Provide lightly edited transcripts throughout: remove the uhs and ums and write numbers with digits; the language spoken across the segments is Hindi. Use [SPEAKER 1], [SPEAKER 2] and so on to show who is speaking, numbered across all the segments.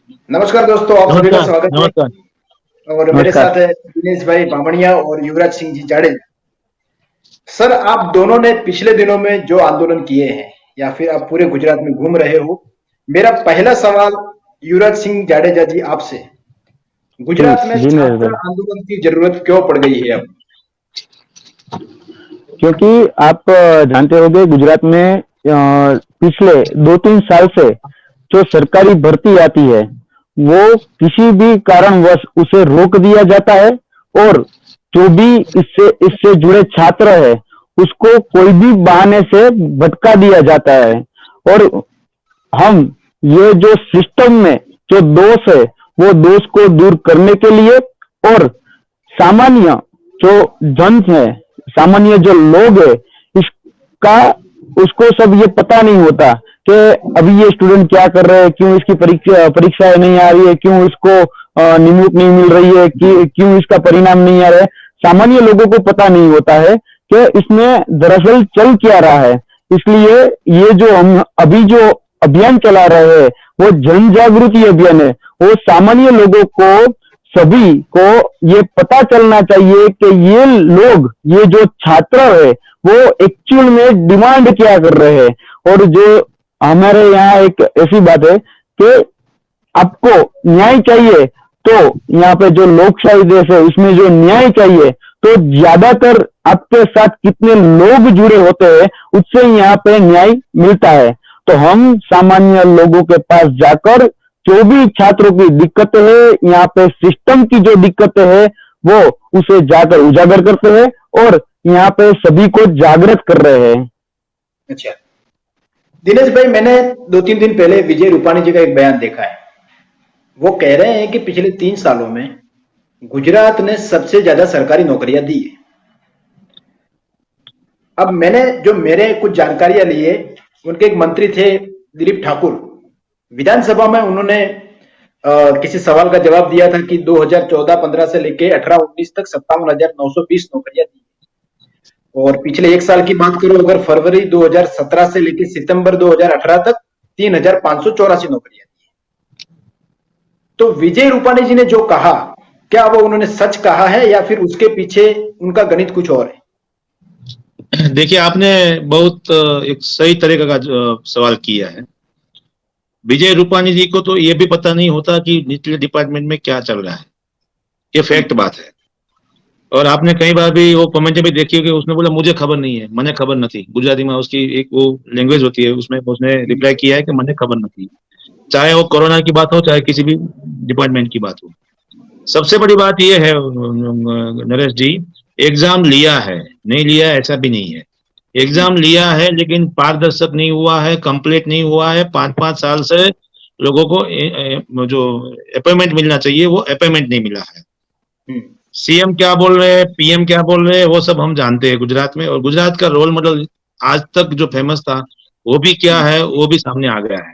[SPEAKER 1] नमस्कार दोस्तों, आप सभी का
[SPEAKER 2] नमस्कार,
[SPEAKER 1] स्वागत है।
[SPEAKER 2] नमस्कार,
[SPEAKER 1] और मेरे
[SPEAKER 2] नमस्कार।
[SPEAKER 1] साथ है दिनेश भाई बामणिया और युवराज सिंह जी जाडेजा। सर, आप दोनों ने पिछले दिनों में जो आंदोलन किए हैं या फिर आप पूरे गुजरात में घूम रहे हो, मेरा पहला सवाल युवराज सिंह जाडेजा जी आपसे,
[SPEAKER 2] जी,
[SPEAKER 1] गुजरात में
[SPEAKER 2] जी नरेश
[SPEAKER 1] छात्र
[SPEAKER 2] भाई।
[SPEAKER 1] आंदोलन की जरूरत क्यों पड़ गई है अब?
[SPEAKER 2] क्योंकि आप जानते होंगे गुजरात में पिछले 2-3 साल से जो सरकारी भर्ती आती है, वो किसी भी कारणवश उसे रोक दिया जाता है और जो भी इससे इससे जुड़े छात्र है, उसको कोई भी बहाने से भटका दिया जाता है। और हम ये जो सिस्टम में जो दोष है, वो दोष को दूर करने के लिए और सामान्य जो जन है, सामान्य जो लोग है, इसका उसको सब ये पता नहीं होता कि अभी ये स्टूडेंट क्या कर रहे हैं, क्यों इसकी परीक्षाएं नहीं आ रही है, क्यों इसको निमणूक नहीं मिल रही है, कि क्यों इसका परिणाम नहीं आ रहा है। सामान्य लोगों को पता नहीं होता है कि इसमें दरअसल चल क्या रहा है। इसलिए ये जो हम अभी जो अभियान चला रहे हैं, वो जन जागृति अभियान है। वो सामान्य लोगों को, सभी को ये पता चलना चाहिए कि ये लोग, ये जो छात्र है, वो एक्चुअल में डिमांड क्या कर रहे हैं। और जो हमारे यहाँ एक ऐसी बात है कि आपको न्याय चाहिए, तो यहाँ पे जो लोकशाही देश है, इसमें जो न्याय चाहिए, तो ज्यादातर आपके साथ कितने लोग जुड़े होते हैं, उससे यहाँ पे न्याय मिलता है। तो हम सामान्य लोगों के पास जाकर जो भी छात्रों की दिक्कतें है, यहाँ पे सिस्टम की जो दिक्कतें है, वो उसे जाकर उजागर करते हैं और यहाँ पे सभी को जागृत कर रहे हैं।
[SPEAKER 1] अच्छा दिनेश भाई, मैंने 2-3 दिन पहले विजय रूपाणी जी का एक बयान देखा है। वो कह रहे हैं कि पिछले 3 सालों में गुजरात ने सबसे ज्यादा सरकारी नौकरियां दी है। अब मैंने जो मेरे कुछ जानकारियां ली है, उनके एक मंत्री थे दिलीप ठाकुर। विधानसभा में उन्होंने किसी सवाल का जवाब दिया था कि 2014-15 से लेके 18-19 तक 57,920 नौकरियां दी। और पिछले एक साल की बात करो, अगर फरवरी 2017 से लेके सितंबर 2018 तक 3,584 नौकरियां दी। तो विजय रूपाणी जी ने जो कहा, क्या वो उन्होंने सच कहा है या फिर उसके पीछे उनका गणित कुछ और है?
[SPEAKER 3] देखिए, आपने बहुत एक सही तरीके का सवाल किया है। विजय रूपाणी जी को तो ये भी पता नहीं होता कि निचले डिपार्टमेंट में क्या चल रहा है। ये फैक्ट बात है। और आपने कई बार भी वो कमेंट भी देखी होगी, उसने बोला मुझे खबर नहीं है, मने खबर नहीं। गुजराती में उसकी एक वो लैंग्वेज होती है, उसमें उसने रिप्लाई किया है कि मने खबर नहीं। चाहे वो कोरोना की बात हो, चाहे किसी भी डिपार्टमेंट की बात हो। सबसे बड़ी बात ये है नरेश जी, एग्जाम लिया है, नहीं लिया ऐसा भी नहीं है। एग्जाम लिया है लेकिन पारदर्शक नहीं हुआ है, कंप्लीट नहीं हुआ है। 5-5 साल से लोगों को जो अपॉइंटमेंट मिलना चाहिए, वो अपॉइंटमेंट नहीं मिला है। सीएम क्या बोल रहे हैं, पीएम क्या बोल रहे हैं, वो सब हम जानते हैं गुजरात में। और गुजरात का रोल मॉडल आज तक जो फेमस था, वो भी क्या है, वो भी सामने आ गया है।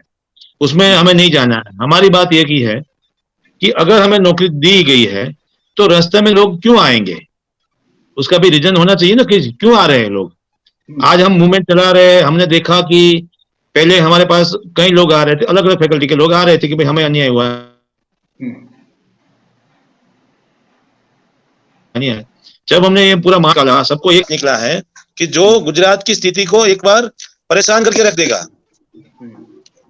[SPEAKER 3] उसमें हमें नहीं जाना है। हमारी बात एक ही है कि अगर हमें नौकरी दी गई है, तो रास्ते में लोग क्यों आएंगे, उसका भी रीजन होना चाहिए ना, कि क्यों आ रहे हैं लोग। आज हम मूवमेंट चला रहे हैं, हमने देखा कि पहले हमारे पास कई लोग आ रहे थे, अलग अलग फैकल्टी के लोग आ रहे थे कि भाई हमें अन्याय हुआ है, नहीं है। जब हमने ये पूरा मार्च निकाला, सबको एक निकला है कि जो गुजरात की स्थिति को एक बार परेशान करके रख देगा।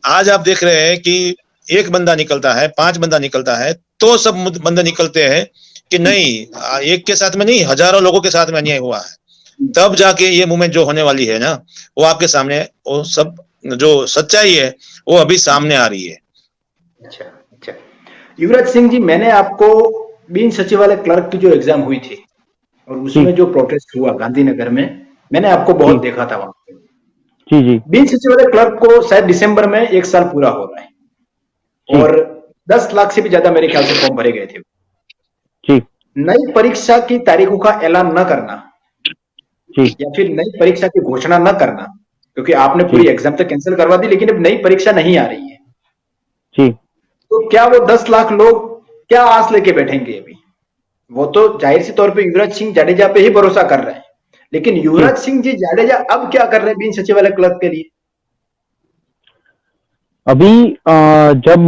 [SPEAKER 3] आज आप देख रहे हैं कि एक बंदा निकलता है, 5 बंदा निकलता है, तो सब बंदे निकलते हैं कि नहीं, एक के साथ में नहीं, हजारों लोगों के साथ में अन्याय हुआ है। तब जाके ये मूवमेंट जो होने वाली है ना, वो आपके सामने, वो सब जो सच्चाई है, वो अभी सामने आ रही है।
[SPEAKER 1] अच्छा अच्छा युवराज सिंह जी, मैंने आपको बिन सचिवालय क्लर्क की जो एग्जाम हुई थी और
[SPEAKER 2] जी,
[SPEAKER 1] उसमें जो प्रोटेस्ट हुआ गांधीनगर में, मैंने आपको
[SPEAKER 2] जी,
[SPEAKER 1] बहुत देखा था वहां पे।
[SPEAKER 2] जी, जी,
[SPEAKER 1] बिन सचिवालय क्लर्क को शायद दिसंबर में एक साल पूरा हो रहा है
[SPEAKER 2] जी,
[SPEAKER 1] और 10 लाख से भी ज्यादा मेरे ख्याल से फॉर्म भरे गए थे।
[SPEAKER 2] जी,
[SPEAKER 1] नई परीक्षा की तारीखों का ऐलान न करना
[SPEAKER 2] जी,
[SPEAKER 1] या फिर नई परीक्षा की घोषणा न करना, क्योंकि आपने पूरी
[SPEAKER 2] जी,
[SPEAKER 1] एग्जाम तो कैंसिल करवा दी लेकिन अब नई परीक्षा नहीं आ रही है,
[SPEAKER 2] जी,
[SPEAKER 1] तो क्या वो 10 लाख लोग क्या आस लेके बैठेंगे अभी? वो तो जाहिर सी तौर पे युवराज सिंह जाडेजा पे ही भरोसा कर रहे हैं, लेकिन
[SPEAKER 2] जी।
[SPEAKER 1] युवराज सिंह जी जाडेजा अब क्या कर रहे हैं बिन सचिवालय क्लर्क के लिए?
[SPEAKER 2] अभी जब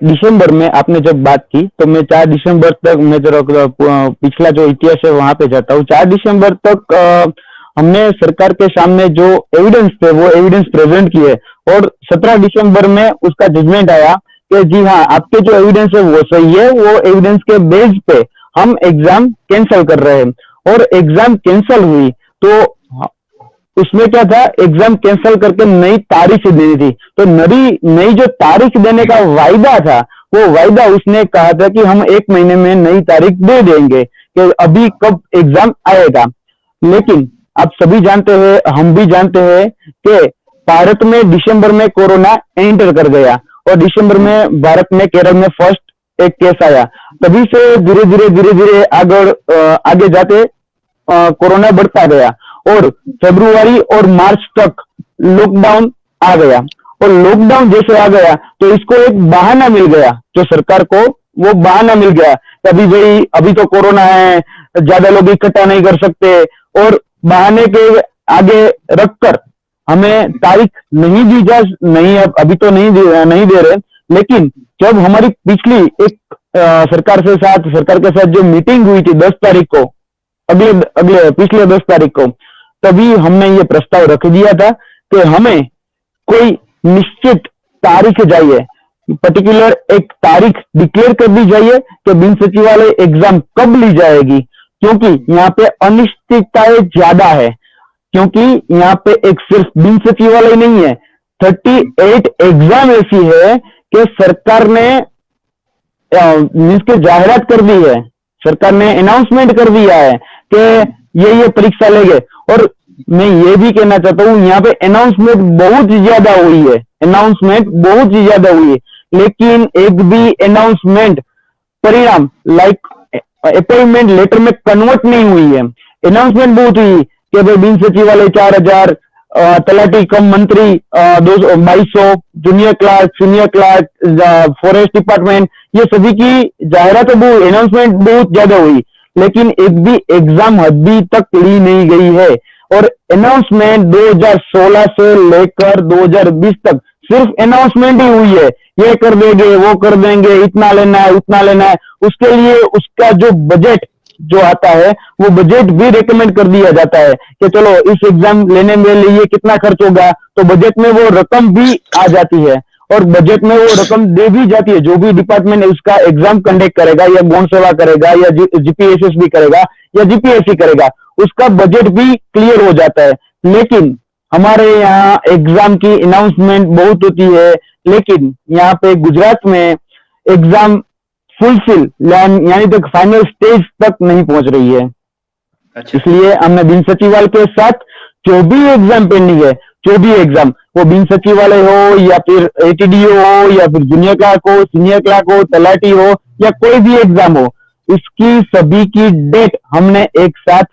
[SPEAKER 2] दिसंबर में आपने जब बात की तो मैं 4 दिसंबर तक मैं जरा पिछला जो इतिहास है वहां पे जाता हूँ। 4 दिसंबर तक हमने सरकार के सामने जो एविडेंस थे वो एविडेंस प्रेजेंट किए और 17 दिसंबर में उसका जजमेंट आया कि जी हाँ, आपके जो एविडेंस है वो सही है, वो एविडेंस के बेस पे हम एग्जाम कैंसिल कर रहे हैं। और एग्जाम कैंसिल हुई तो उसमें क्या था, एग्जाम कैंसिल करके नई तारीख देनी थी। तो नई नई जो तारीख देने का वायदा था वो वायदा उसने कहा था कि हम 1 महीने में नई तारीख दे देंगे कि अभी कब एग्जाम आएगा। लेकिन आप सभी जानते हैं, हम भी जानते हैं कि भारत में दिसंबर में कोरोना एंटर कर गया और दिसंबर में भारत में केरल में फर्स्ट एक केस आया। तभी से धीरे धीरे आगे जाते कोरोना बढ़ता गया और फरवरी और मार्च तक लॉकडाउन आ गया। और लॉकडाउन जैसे आ गया तो इसको एक बहाना मिल गया, जो सरकार को वो बहाना मिल गया कि अभी भाई अभी तो कोरोना है, ज्यादा लोग इकट्ठा नहीं कर सकते, और बहाने के आगे रखकर हमें तारीख नहीं दी जा नहीं, अभी तो नहीं दे रहे। लेकिन जब हमारी पिछली एक सरकार के साथ जो मीटिंग हुई थी 10 तारीख को, अगले अगले पिछले 10 तारीख को, तभी हमने ये प्रस्ताव रख दिया था कि हमें कोई निश्चित तारीख चाहिए, पर्टिकुलर एक तारीख डिक्लेयर कर दी जाइए कि बिन सचिवालय एग्जाम कब ली जाएगी, क्योंकि यहाँ पे अनिश्चितताएं ज्यादा है। क्योंकि यहाँ पे एक सिर्फ बिन सचिवालय नहीं है, 38 एग्जाम ऐसी है कि सरकार ने मीन्स के जाहिरात कर दी है, सरकार ने अनाउंसमेंट कर दिया है कि ये परीक्षा लेंगे। और मैं ये भी कहना चाहता हूँ, यहाँ पे अनाउंसमेंट बहुत ज्यादा हुई है, अनाउंसमेंट बहुत ज्यादा हुई है, लेकिन एक भी अनाउंसमेंट परिणाम लाइक अपॉइंटमेंट लेटर में कन्वर्ट नहीं हुई है। अनाउंसमेंट बहुत हुई कि भाई बिन सचिवालय 4000, तलाटी कम मंत्री 2200, junior clerk, senior clerk, forest department, ये सभी की जाहिरात अनाउंसमेंट बहुत ज्यादा हुई, लेकिन एक भी एग्जाम अभी तक ली नहीं गई है। और अनाउंसमेंट 2016 से लेकर 2020 तक सिर्फ अनाउंसमेंट ही हुई है, ये कर देंगे, वो कर देंगे, इतना लेना है, उतना लेना है। उसके लिए उसका जो बजट जो आता है वो बजट भी रेकमेंड कर दिया जाता है कि चलो इस एग्जाम लेने में लिए कितना खर्च होगा, तो बजट में वो रकम भी आ जाती है और बजट में वो रकम दे भी जाती है। जो भी डिपार्टमेंट उसका एग्जाम कंडक्ट करेगा, या गौण सेवा करेगा, या जीपीएसएसबी करेगा, या जीपीएससी करेगा, उसका बजट भी क्लियर हो जाता है। लेकिन हमारे यहाँ एग्जाम की अनाउंसमेंट बहुत होती है, लेकिन यहाँ पे गुजरात में एग्जाम फुलफिल यानी तक फाइनल स्टेज तक नहीं पहुंच रही है।
[SPEAKER 1] अच्छा।
[SPEAKER 2] इसलिए हमने बिन सचिवालय के साथ जो भी एग्जाम पेंडिंग है, जो भी एग्जाम, वो बिन सचिवालय हो या फिर एटीडीओ हो या फिर जूनियर क्लार्क हो, सीनियर क्लार्क हो, तलाटी हो, या कोई भी एग्जाम हो, इसकी सभी की डेट हमने एक साथ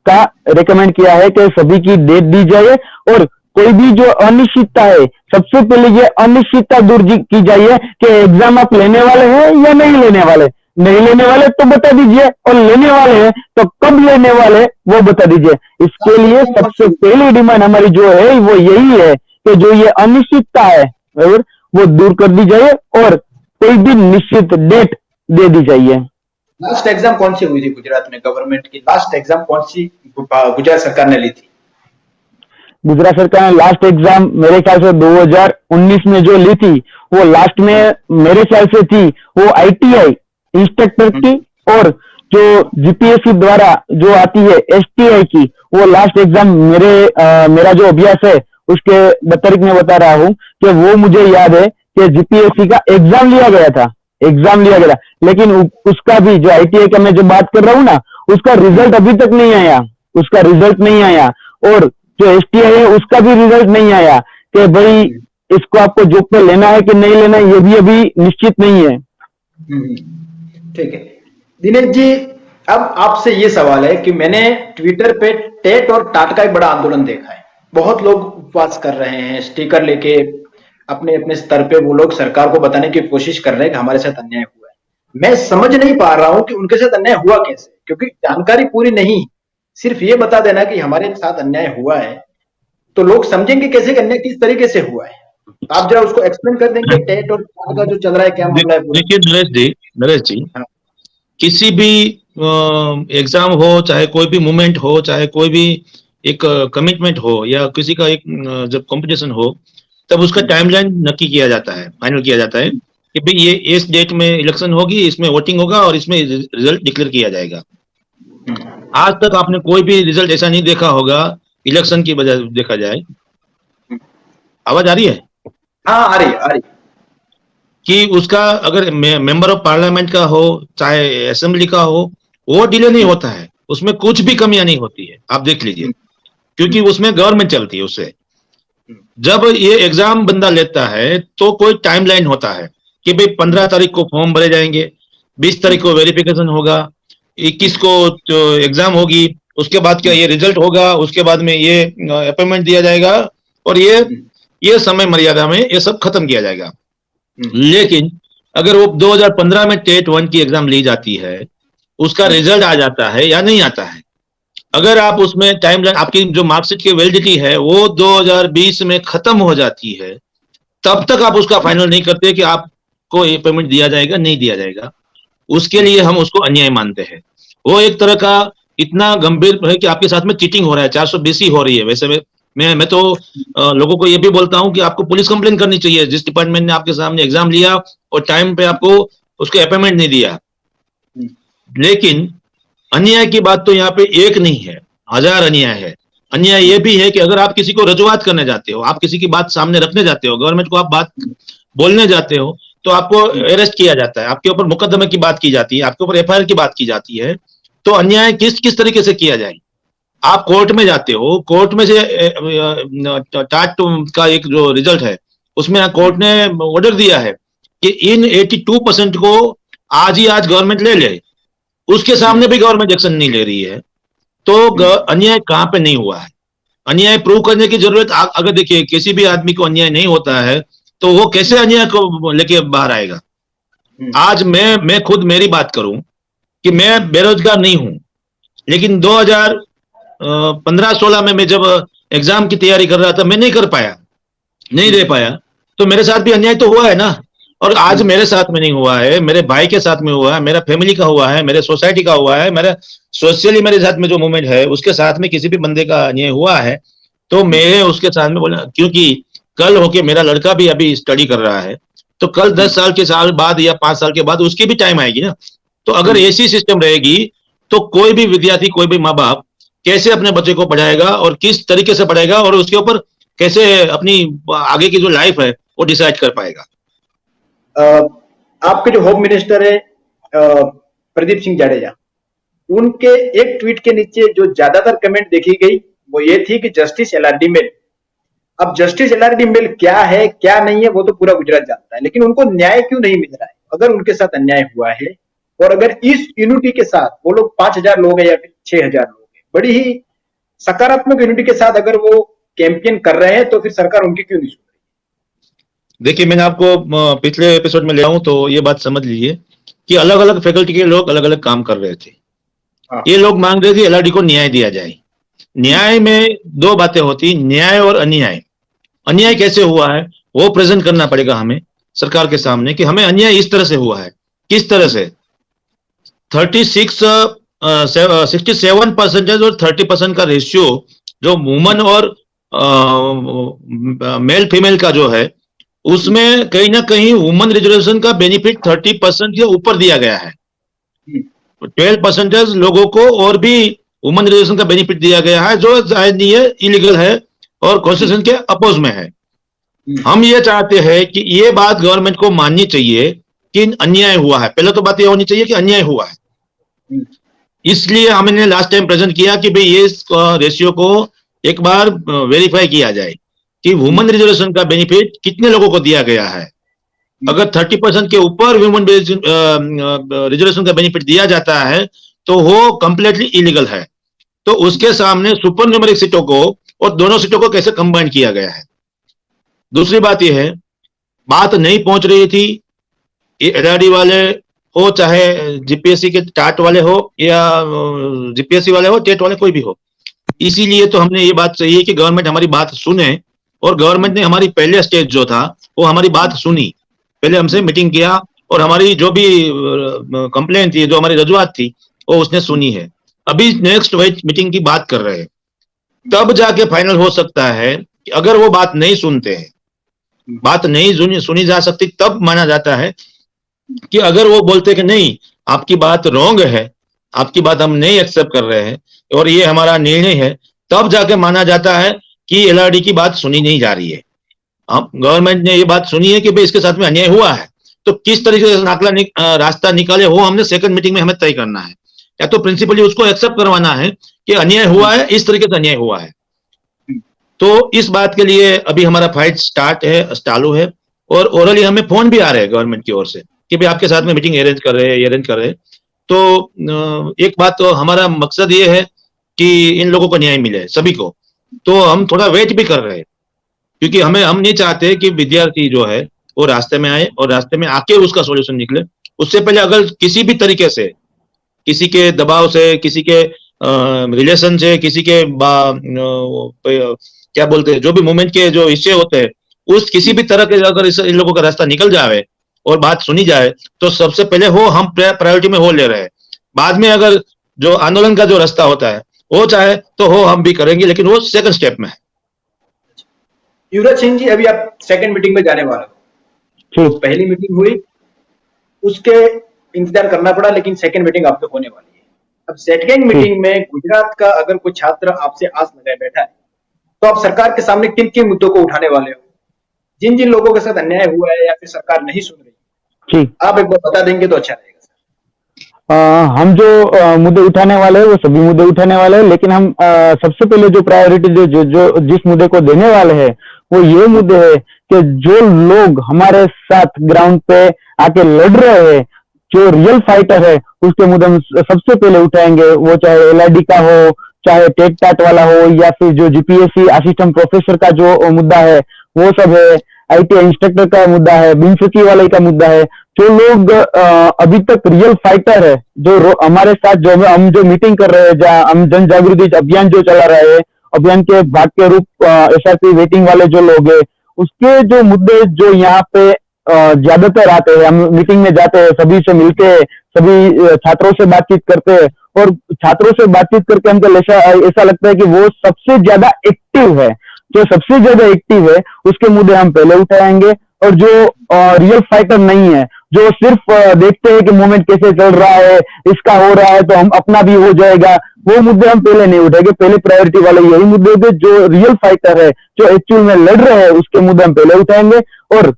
[SPEAKER 2] का रेकमेंड किया है कि सभी की डेट दी जाए। और कोई भी जो अनिश्चितता है, सबसे पहले ये अनिश्चितता दूर की जाइए कि एग्जाम आप लेने वाले हैं या नहीं लेने वाले। नहीं लेने वाले तो बता दीजिए, और लेने वाले हैं तो कब लेने वाले वो बता दीजिए। इसके लिए सबसे पहली डिमांड हमारी जो है वो यही है कि जो ये अनिश्चितता है वो दूर कर दी जाए और कोई भी निश्चित डेट दे दी जाइए।
[SPEAKER 1] लास्ट एग्जाम कौन सी हुई थी गुजरात में? गवर्नमेंट की लास्ट एग्जाम कौन सी गुजरात सरकार ने ली थी?
[SPEAKER 2] गुजरात सरकार ने लास्ट एग्जाम मेरे ख्याल से 2019 में जो ली थी, वो लास्ट में मेरे ख्याल से थी वो आईटीआई इंस्ट्रक्टर की, और जो जीपीएससी द्वारा जो आती है एसटीआई की, वो लास्ट एग्जाम मेरा जो अभ्यास है उसके तारीख में बता रहा हूँ कि वो मुझे याद है कि जीपीएससी का एग्जाम लिया गया था, लेकिन उसका भी जो आईटीआई का मैं जो बात कर रहा हूँ ना, उसका रिजल्ट अभी तक नहीं आया, और जो एसटीआई है उसका भी रिजल्ट नहीं आया कि भाई इसको आपको जॉब पे लेना है कि नहीं लेना है, ये भी अभी निश्चित नहीं है।
[SPEAKER 1] ठीक है दिनेश जी, अब आपसे ये सवाल है कि मैंने ट्विटर पे टेट और टाट का एक बड़ा आंदोलन देखा है। बहुत लोग उपवास कर रहे हैं, स्टिकर लेके अपने अपने स्तर पे वो लोग सरकार को बताने की कोशिश कर रहे हैं कि हमारे साथ अन्याय हुआ है। मैं समझ नहीं पा रहा हूं कि उनके साथ अन्याय हुआ कैसे, क्योंकि जानकारी पूरी नहीं। सिर्फ ये बता देना कि हमारे साथ अन्याय हुआ है, तो लोग समझेंगे कैसे कि अन्याय किस तरीके से हुआ है। तो आप जरा उसको एक्सप्लेन कर देंगे, टेट और CAT का जो चल रहा है, क्या मामला है पूरा?
[SPEAKER 3] देखिए नरेश जी
[SPEAKER 1] हाँ।
[SPEAKER 3] किसी भी एग्जाम हो, चाहे कोई भी मूवमेंट हो, चाहे कोई भी एक कमिटमेंट हो, या किसी का एक जब कंपटीशन हो, तब उसका टाइमलाइन नक्की किया जाता है, फाइनल किया जाता है कि भाई ये इस डेट में इलेक्शन होगी, इसमें वोटिंग होगा और इसमें रिजल्ट डिक्लेयर किया जाएगा। आज तक आपने कोई भी रिजल्ट ऐसा नहीं देखा होगा, इलेक्शन की वजह देखा जाए। आवाज आ रही है?
[SPEAKER 1] हाँ, आ रही है, आ रही है।
[SPEAKER 3] कि उसका अगर मेंबर ऑफ पार्लियामेंट का हो, चाहे असेंबली का हो, वो डिले नहीं होता है, उसमें कुछ भी कमियां नहीं होती है, आप देख लीजिए, क्योंकि उसमें गवर्नमेंट चलती है उससे। जब ये एग्जाम बंदा लेता है तो कोई टाइमलाइन होता है कि भाई 15 तारीख को फॉर्म भरे जाएंगे, 20 तारीख को वेरिफिकेशन होगा, 21 को एग्जाम होगी, उसके बाद क्या ये रिजल्ट होगा, उसके बाद में ये अपॉइंटमेंट दिया जाएगा, और ये समय मर्यादा में ये सब खत्म किया जाएगा। लेकिन अगर वो 2015 में टेट 1 की एग्जाम ली जाती है, उसका रिजल्ट आ जाता है या नहीं आता है, अगर आप उसमें टाइमलाइन, आपकी जो मार्कशीट की वैलिडिटी है वो 2020 में खत्म हो जाती है, तब तक आप उसका फाइनल नहीं करते कि आपको ये पेमेंट दिया जाएगा नहीं दिया जाएगा। उसके लिए हम उसको अन्याय मानते हैं। वो एक तरह का इतना गंभीर है कि आपके साथ में चीटिंग हो रहा है, 420 हो रही है। वैसे मैं तो लोगों को ये भी बोलता हूं कि आपको पुलिस कंप्लेन करनी चाहिए, जिस डिपार्टमेंट ने आपके सामने एग्जाम लिया और टाइम पे आपको उसको अपॉइंटमेंट नहीं दिया। लेकिन अन्याय की बात तो यहाँ पे एक नहीं है, हजार अन्याय है। अन्याय ये भी है कि अगर आप किसी को रजुआत करने जाते हो, आप किसी की बात सामने रखने जाते हो, गवर्नमेंट को आप बात बोलने जाते हो, तो आपको अरेस्ट किया जाता है, आपके ऊपर मुकदमे की बात की जाती है, आपके ऊपर एफआईआर की बात की जाती है। तो अन्याय किस किस तरीके से किया जाए? आप कोर्ट में जाते हो, कोर्ट में से टाट का एक जो रिजल्ट है उसमें कोर्ट ने ऑर्डर दिया है कि इन 82% को आज ही आज गवर्नमेंट ले ले, उसके सामने भी गवर्नमेंट एक्शन नहीं ले रही है। तो अन्याय कहां पे नहीं हुआ है? अन्याय प्रूव करने की जरूरत, अगर देखिए किसी भी आदमी को अन्याय नहीं होता है तो वो कैसे अन्याय को लेके बाहर आएगा? आज मैं खुद मेरी बात करूं कि मैं बेरोजगार नहीं हूं, लेकिन 2015-16 में मैं जब एग्जाम की तैयारी कर रहा था, मैं नहीं कर पाया, नहीं दे पाया, तो मेरे साथ भी अन्याय तो हुआ है ना। और आज मेरे साथ में नहीं हुआ है, मेरे भाई के साथ में हुआ है, मेरा फैमिली का हुआ है, मेरे सोसाइटी का हुआ है, मेरा सोशली मेरे साथ में जो मूवमेंट है उसके साथ में किसी भी बंदे का अन्याय हुआ है, तो मैं उसके साथ में बोला, क्योंकि कल होके मेरा लड़का भी अभी स्टडी कर रहा है, तो कल 10 साल बाद या 5 साल के बाद उसकी भी टाइम आएगी ना। तो अगर ऐसी सिस्टम रहेगी तो कोई भी विद्यार्थी, कोई भी माँ बाप कैसे अपने बच्चे को पढ़ाएगा और किस तरीके से पढ़ाएगा और उसके ऊपर कैसे अपनी आगे की जो लाइफ है वो डिसाइड कर पाएगा।
[SPEAKER 1] आपके जो होम मिनिस्टर है प्रदीप सिंह जाडेजा, उनके एक ट्वीट के नीचे जो ज्यादातर कमेंट देखी गई वो ये थी कि जस्टिस एलआरडी मेल। अब जस्टिस एलआरडी मेल क्या है क्या नहीं है वो तो पूरा गुजरात जानता है, लेकिन उनको न्याय क्यों नहीं मिल रहा है? अगर उनके साथ अन्याय हुआ है और अगर इस यूनिटी के साथ वो लोग 5000 लोग हैं या फिर 6000 लोग हैं, बड़ी ही सकारात्मक यूनिटी के साथ अगर वो कैंपेन कर रहे हैं, तो फिर सरकार उनकी क्यों नहीं सुन रही?
[SPEAKER 3] देखिए, मैंने आपको पिछले एपिसोड में ले आऊं तो ये बात समझ लीजिए कि अलग अलग फैकल्टी के लोग अलग अलग काम कर रहे थे। ये लोग मांग रहे थे एलआरडी को न्याय दिया जाए। न्याय में दो बातें होती, न्याय और अन्याय। अन्याय कैसे हुआ है वो प्रेजेंट करना पड़ेगा हमें सरकार के सामने कि हमें अन्याय इस तरह से हुआ है। किस तरह से? 67% और 30% का रेशियो जो वुमन और मेल फीमेल का जो है, उसमें कहीं ना कहीं वुमन रिजर्वेशन का बेनिफिट 30% के ऊपर दिया गया है। 12% लोगों को और भी वुमन रिजर्वेशन का बेनिफिट दिया गया है, जो शायद नहीं है, इलीगल है और कॉन्स्टिट्यूशन के अपोज में है। हम ये चाहते हैं कि ये बात गवर्नमेंट को माननी चाहिए कि अन्याय हुआ है। पहले तो बात ये होनी चाहिए कि अन्याय हुआ है, इसलिए हमने लास्ट टाइम प्रेजेंट किया कि भाई ये रेशियो को एक बार वेरीफाई किया जाए कि वुमन रिजर्वेशन का बेनिफिट कितने लोगों को दिया गया है। अगर 30% के ऊपर वुमन रिजर्वेशन का बेनिफिट दिया जाता है तो वो कंप्लीटली इलीगल है। तो उसके सामने सुपर न्यूमेरिक सीटों को और दोनों सीटों को कैसे कंबाइन किया गया है। दूसरी बात यह है, बात नहीं पहुंच रही थी, एलआरडी वाले हो चाहे जीपीएससी के टाट वाले हो या जीपीएससी वाले हो, टेट वाले कोई भी हो, इसीलिए तो हमने ये बात चाहिए कि गवर्नमेंट हमारी बात सुने और गवर्नमेंट ने हमारी पहले स्टेज जो था वो हमारी बात सुनी, पहले हमसे मीटिंग किया और हमारी जो भी कंप्लेंट थी, जो हमारी रजूआत थी, वो उसने सुनी है। अभी नेक्स्ट मीटिंग की बात कर रहे हैं, तब जाके फाइनल हो सकता है कि अगर वो बात नहीं सुनते हैं, बात नहीं सुनी जा सकती, तब माना जाता है कि अगर वो बोलते कि नहीं आपकी बात रॉन्ग है, आपकी बात हम नहीं एक्सेप्ट कर रहे हैं और ये हमारा निर्णय है, तब जाके माना जाता है कि एलआरडी की बात सुनी नहीं जा रही है। अब गवर्नमेंट ने ये बात सुनी है कि भाई इसके साथ में अन्याय हुआ है, तो किस तरीके से रास्ता निकाले वो हमने सेकंड मीटिंग में हमें तय करना है। या तो प्रिंसिपली उसको एक्सेप्ट करवाना है कि अन्याय हुआ है, इस तरीके से अन्याय हुआ है। तो इस बात के लिए अभी हमारा फाइट चालू है और ओरली हमें फोन भी आ रहे हैं गवर्नमेंट की ओर से कि भाई आपके साथ में मीटिंग अरेंज कर रहे हैं। तो एक बात तो हमारा मकसद ये है कि इन लोगों को न्याय मिले सभी को, तो हम थोड़ा वेट भी कर रहे हैं क्योंकि हम नहीं चाहते कि विद्यार्थी जो है वो रास्ते में आए और रास्ते में आके उसका सॉल्यूशन निकले। उससे पहले अगर किसी भी तरीके से, किसी के दबाव से, किसी के रिलेशन से, किसी के क्या बोलते हैं, जो भी मूवमेंट के जो हिस्से होते हैं, उस किसी भी तरह के अगर इन लोगों का रास्ता निकल जाए और बात सुनी जाए तो सबसे पहले वो हम प्रायोरिटी में वो ले रहे हैं। बाद में अगर जो आंदोलन का जो रास्ता होता है वो चाहे तो वो हम भी करेंगे, लेकिन वो सेकंड स्टेप में है।
[SPEAKER 1] युवराज सिंह जी, अभी आप सेकंड मीटिंग में जाने वाले हो, तो पहली मीटिंग हुई, उसके इंतजार करना पड़ा, लेकिन सेकंड मीटिंग आपको होने वाली है। अब सेकंड मीटिंग में गुजरात का अगर कोई छात्र आपसे आस लगाए बैठा है, तो आप सरकार के सामने किन किन मुद्दों को उठाने वाले हो? जिन जिन लोगों के साथ अन्याय हुआ है या फिर सरकार नहीं सुन रही, आप एक बार बता देंगे तो अच्छा रहेगा सर।
[SPEAKER 2] हम जो मुद्दे उठाने वाले हैं वो सभी मुद्दे उठाने वाले हैं, लेकिन हम सबसे पहले जो प्रायोरिटी जो जिस मुद्दे को देने वाले हैं वो ये मुद्दे है कि जो लोग हमारे साथ ग्राउंड पे आके लड़ रहे हैं, जो रियल फाइटर है, उसके मुद्दे हम सबसे पहले उठाएंगे। वो चाहे एलआईडी का हो, चाहे टेट टाट वाला हो, या फिर जो जीपीएससी असिस्टेंट प्रोफेसर का जो मुद्दा है वो सब है, आईटीआई इंस्ट्रक्टर का मुद्दा है, बिनफिकी वाले का मुद्दा है। जो लोग अभी तक रियल फाइटर है, जो हमारे साथ जो हम जो मीटिंग कर रहे हैं, हम जन जागृति अभियान जो चला रहे हैं, अभियान के भाग के रूप एसआरपी वेटिंग वाले जो लोग हैं, उसके जो मुद्दे जो यहाँ पे ज्यादातर आते हैं, हम मीटिंग में जाते हैं, सभी से मिलते हैं, सभी छात्रों से बातचीत करते हैं और छात्रों से बातचीत करके हमको ऐसा लगता है कि वो सबसे ज्यादा एक्टिव है। जो सबसे ज्यादा एक्टिव है उसके मुद्दे हम पहले उठाएंगे, और जो रियल फाइटर नहीं है, जो सिर्फ देखते हैं कि मूवमेंट कैसे चल रहा है, इसका हो रहा है तो हम अपना भी हो जाएगा, वो मुद्दे हम पहले नहीं उठाएंगे। पहले प्रायोरिटी वाले यही मुद्दे होंगे। जो रियल फाइटर है, जो एक्चुअल में लड़ रहे हैं, उसके मुद्दे हम पहले उठाएंगे। और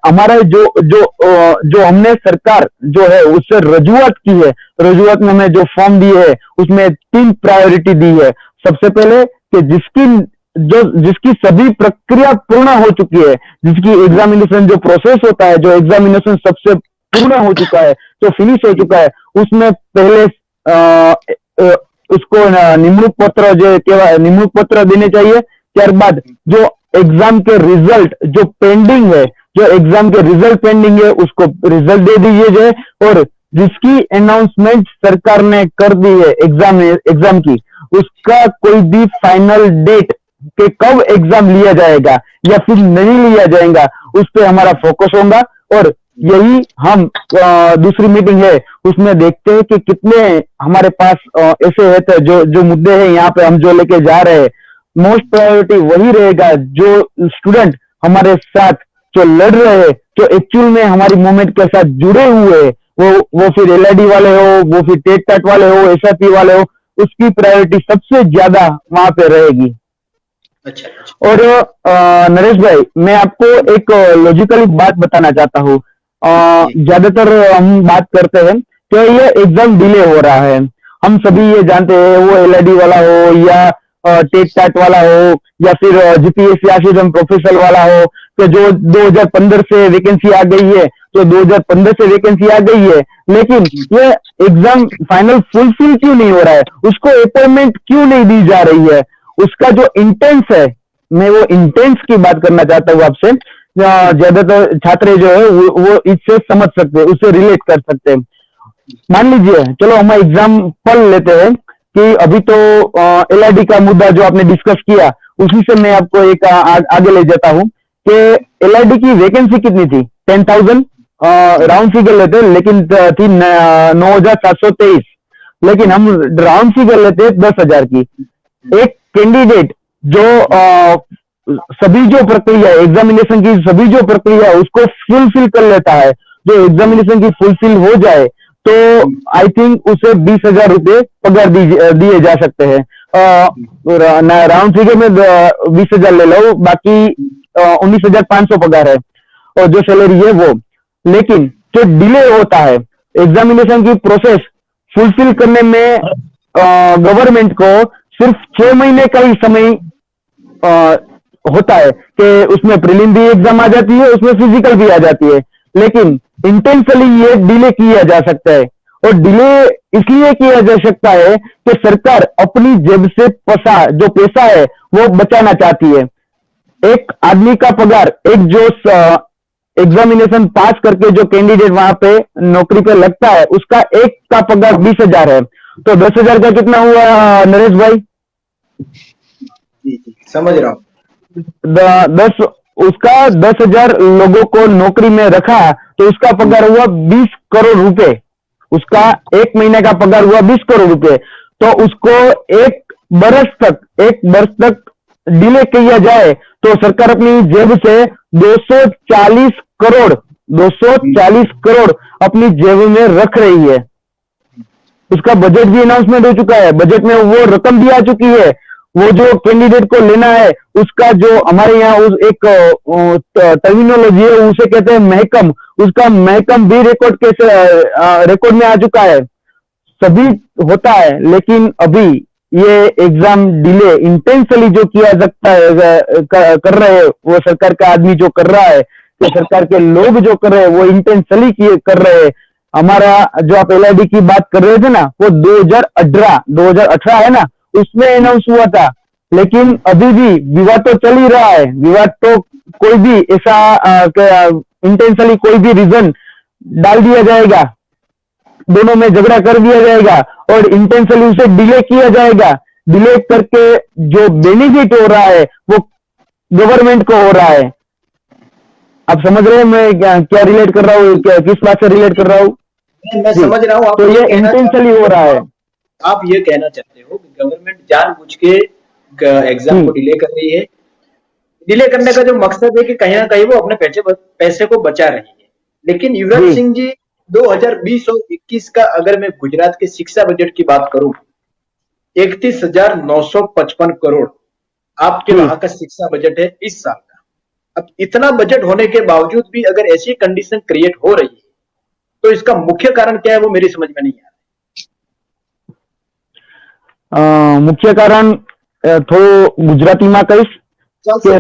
[SPEAKER 2] हमारा जो हमने सरकार जो है उससे रजूआत की है, रजूआत में हमें जो फॉर्म दी है उसमें 3 प्रायोरिटी दी है। सबसे पहले कि जिसकी सभी प्रक्रिया पूर्ण हो चुकी है, जिसकी एग्जामिनेशन जो प्रोसेस होता है, जो एग्जामिनेशन सबसे पूर्ण हो चुका है, जो फिनिश हो चुका है, उसमें पहले उसको निमणूक पत्र देने चाहिए। त्यारबाद जो एग्जाम के रिजल्ट जो पेंडिंग है, जो एग्जाम के रिजल्ट पेंडिंग है, उसको रिजल्ट दे दीजिए जाए। और जिसकी अनाउंसमेंट सरकार ने कर दी है एग्जाम की, उसका कोई भी फाइनल डेट कि कब एग्जाम लिया जाएगा या फिर नहीं लिया जाएगा, उस पर हमारा फोकस होगा। और यही हम दूसरी मीटिंग है उसमें देखते हैं कि कितने हमारे पास ऐसे है तो जो मुद्दे हैं यहाँ पे हम जो लेके जा रहे हैं। मोस्ट प्रायोरिटी वही रहेगा, जो स्टूडेंट हमारे साथ जो लड़ रहे हैं, जो एक्चुअल में हमारी मूवमेंट के साथ जुड़े हुए हैं, वो फिर एलआईडी वाले हो, वो फिर टेट टाट वाले हो, एसआरपी वाले हो, उसकी प्रायोरिटी सबसे ज्यादा वहां पे रहेगी।
[SPEAKER 1] अच्छा।
[SPEAKER 2] और नरेश भाई, मैं आपको एक लॉजिकली बात बताना चाहता हूँ। ज्यादातर हम बात करते हैं कि ये एग्जाम डिले हो रहा है। हम सभी ये जानते हैं, वो एलआईडी वाला हो या टेट टाट वाला हो या फिर जीपीएससी असिस्टेंट प्रोफेसर वाला हो, कि जो 2015 से वैकेंसी आ गई है, तो 2015 से वैकेंसी आ गई है, लेकिन ये एग्जाम फाइनल फुलफिल क्यों नहीं हो रहा है, उसको अपॉइंटमेंट क्यों नहीं दी जा रही है, उसका जो इंटेंस है, मैं वो इंटेंस की बात करना चाहता हूँ आपसे। ज्यादातर छात्र जो है वो इससे समझ सकते हैं, उससे रिलेट कर सकते हैं। मान लीजिए, चलो हम एग्जाम्पल लेते हैं कि अभी तो एलआईडी का मुद्दा जो आपने डिस्कस किया, उसी से मैं आपको एक आगे ले जाता हूँ कि एलआईडी की वैकेंसी कितनी थी, 10,000 राउंड फिगर लेते, लेकिन थी 9,723, लेकिन हम राउंड फिगर लेते 10,000 की। एक कैंडिडेट जो सभी जो प्रक्रिया एग्जामिनेशन की सभी जो प्रक्रिया उसको फुलफिल कर लेता है, जो एग्जामिनेशन की फुलफिल हो जाए, तो आई थिंक उसे 20,000 रुपये पगार दिए जा सकते हैं। राउंड फिगर में 20,000 ले लो, बाकी 19,500 पगार है और जो सैलरी है वो। लेकिन जो डिले होता है एग्जामिनेशन की प्रोसेस फुलफिल करने में, गवर्नमेंट को सिर्फ 6 महीने का ही समय होता है कि उसमें प्रीलिम भी एग्जाम आ जाती है, उसमें फिजिकल भी आ जाती है, लेकिन इंटेंशनली ये डिले किया जा सकता है। और डिले इसलिए किया जा सकता है कि सरकार अपनी जेब से जो पैसा है वो बचाना चाहती है। एक आदमी का पगार, एक जो एग्जामिनेशन पास करके जो कैंडिडेट वहां पे नौकरी पे लगता है, उसका एक का पगार 20,000 है, तो 10,000 का कितना हुआ नरेश भाई?
[SPEAKER 1] जी समझ रहा हूँ।
[SPEAKER 2] 10,000 लोगों को नौकरी में रखा तो उसका पगार हुआ 20 करोड़ रुपए, उसका एक महीने का पगार हुआ 20 करोड़ रुपए। तो उसको एक वर्ष तक डिले किया जाए तो सरकार अपनी जेब से 240 करोड़ अपनी जेब में रख रही है। उसका बजट भी अनाउंसमेंट हो चुका है, बजट में वो रकम भी आ चुकी है। वो जो कैंडिडेट को लेना है उसका जो हमारे यहाँ एक टर्मिनोलॉजी है उसे कहते हैं महकम, उसका महकम भी रिकॉर्ड में आ चुका है, सभी होता है। लेकिन अभी ये एग्जाम डिले इंटेंशनली जो किया सकता है कर रहे हैं, वो सरकार का आदमी जो कर रहा है, तो सरकार के लोग जो कर रहे हैं वो इंटेंशनली कर रहे हैं। हमारा जो आप एलआईडी की बात कर रहे थे ना, वो 2018 है ना, उसमें अनाउंस हुआ था, लेकिन अभी भी विवाद तो चल ही रहा है। विवाद तो कोई भी ऐसा इंटेंशनली कोई भी रीजन डाल दिया जाएगा, दोनों में झगड़ा कर दिया जाएगा और इंटेंशनली उसे डिले किया जाएगा। डिले करके जो बेनिफिट हो रहा है वो गवर्नमेंट को हो रहा है। आप समझ रहे हैं मैं क्या रिलेट कर रहा हूँ, किस बात से रिलेट कर रहा हूँ?
[SPEAKER 1] मैं समझ रहा हूँ।
[SPEAKER 2] तो ये इंटेंशनली हो रहा है।
[SPEAKER 1] आप ये कहना चाहते हो कि गवर्नमेंट जानबूझ के एग्जाम को डिले कर रही है। डिले करने का जो मकसद है कि कहीं ना कहीं वो अपने पैसे को बचा रही है। लेकिन युवराज सिंह जी, 2020 और 21 का अगर मैं गुजरात के शिक्षा बजट की बात करूं, 31,955 करोड़ आपके वहां का शिक्षा बजट है इस साल का। अब इतना बजट होने के बावजूद भी अगर ऐसी कंडीशन क्रिएट हो रही है तो इसका मुख्य कारण क्या है वो मेरी समझ में नहीं आ रहा।
[SPEAKER 2] मुख्य कारण थोड़ो गुजराती में कहीश કે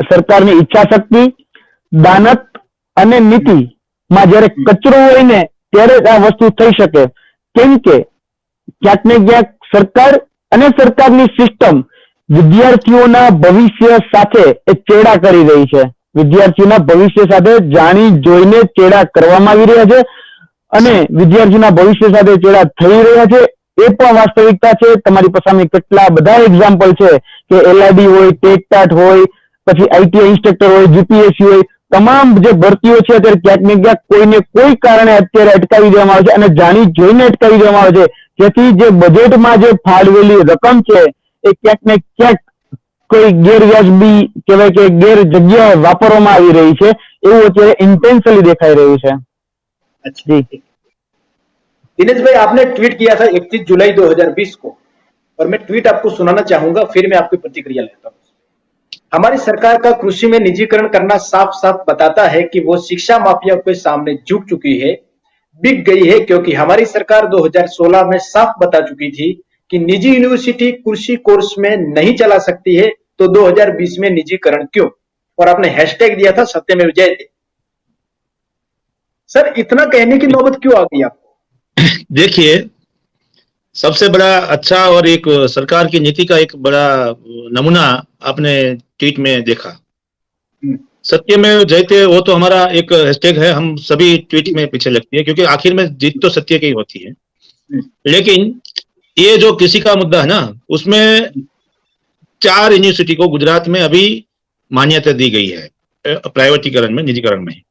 [SPEAKER 2] સરકારની ઈચ્છા શક્તિ, દાનત અને નીતિ માં જયારે કચરો હોય ને ત્યારે આ વસ્તુ થઈ શકે। કેમ કે ક્યાંક ને ક્યાંક સરકાર અને સરકારની સિસ્ટમ વિદ્યાર્થીઓના ભવિષ્ય સાથે ચેડા કરી રહી છે। વિદ્યાર્થીઓના ભવિષ્ય સાથે જાણી જોઈને ચેડા કરવામાં આવી રહ્યા છે અને વિદ્યાર્થીઓના ભવિષ્ય સાથે ચેડા થઈ રહ્યા છે એ પણ વાસ્તવિકતા છે। તમારી સામે કેટલા બધા એક્ઝામ્પલ છે કે એલઆઈડી હોય, ટેટ હોય, પછી આઈટીઆઈ ઇન્સ્ટ્રક્ટર હોય, જીપીએસસી હોય, તમામ જે ભરતીઓ છે અત્યારે ક્યાંક ને ક્યાંક કોઈને કોઈ કારણે અત્યારે અટકાવી દેવામાં આવે છે અને જાણી જોઈને અટકાવી દેવામાં આવે છે, જેથી જે બજેટમાં જે ફાળવેલી રકમ છે એ ક્યાંક ને ક્યાંક કોઈ ગેરવ્યાજબી કહેવાય કે ગેર જગ્યાએ વાપરવામાં આવી રહી છે, એવું અત્યારે ઇન્ટેન્શનલી દેખાઈ રહ્યું છે। જી
[SPEAKER 1] दिनेश भाई, आपने ट्वीट किया था 31 जुलाई 2020 को और मैं ट्वीट आपको सुनाना चाहूंगा, फिर मैं आपकी प्रतिक्रिया लेता हूं। हमारी सरकार का कृषि में निजीकरण करना साफ साफ बताता है कि वो शिक्षा माफिया के सामने झुक चुकी है, बिक गई है, क्योंकि हमारी सरकार 2016 में साफ बता चुकी थी कि निजी यूनिवर्सिटी कृषि कोर्स में नहीं चला सकती है, तो 2020 में निजीकरण क्यों? और आपने हैशटैग दिया था सत्यमेव जयते। सर, इतना कहने की नौबत क्यों आ गई आपको?
[SPEAKER 3] देखिए, सबसे बड़ा अच्छा और एक सरकार की नीति का एक बड़ा नमूना आपने ट्वीट में देखा। सत्यमेव जयते वो तो हमारा एक हैशटैग है, हम सभी ट्वीट में पीछे लगती है, क्योंकि आखिर में जीत तो सत्य की होती है। लेकिन ये जो कृषि का मुद्दा है ना, उसमें 4 यूनिवर्सिटी को गुजरात में अभी मान्यता दी गई है प्राइवेटीकरण में, निजीकरण में,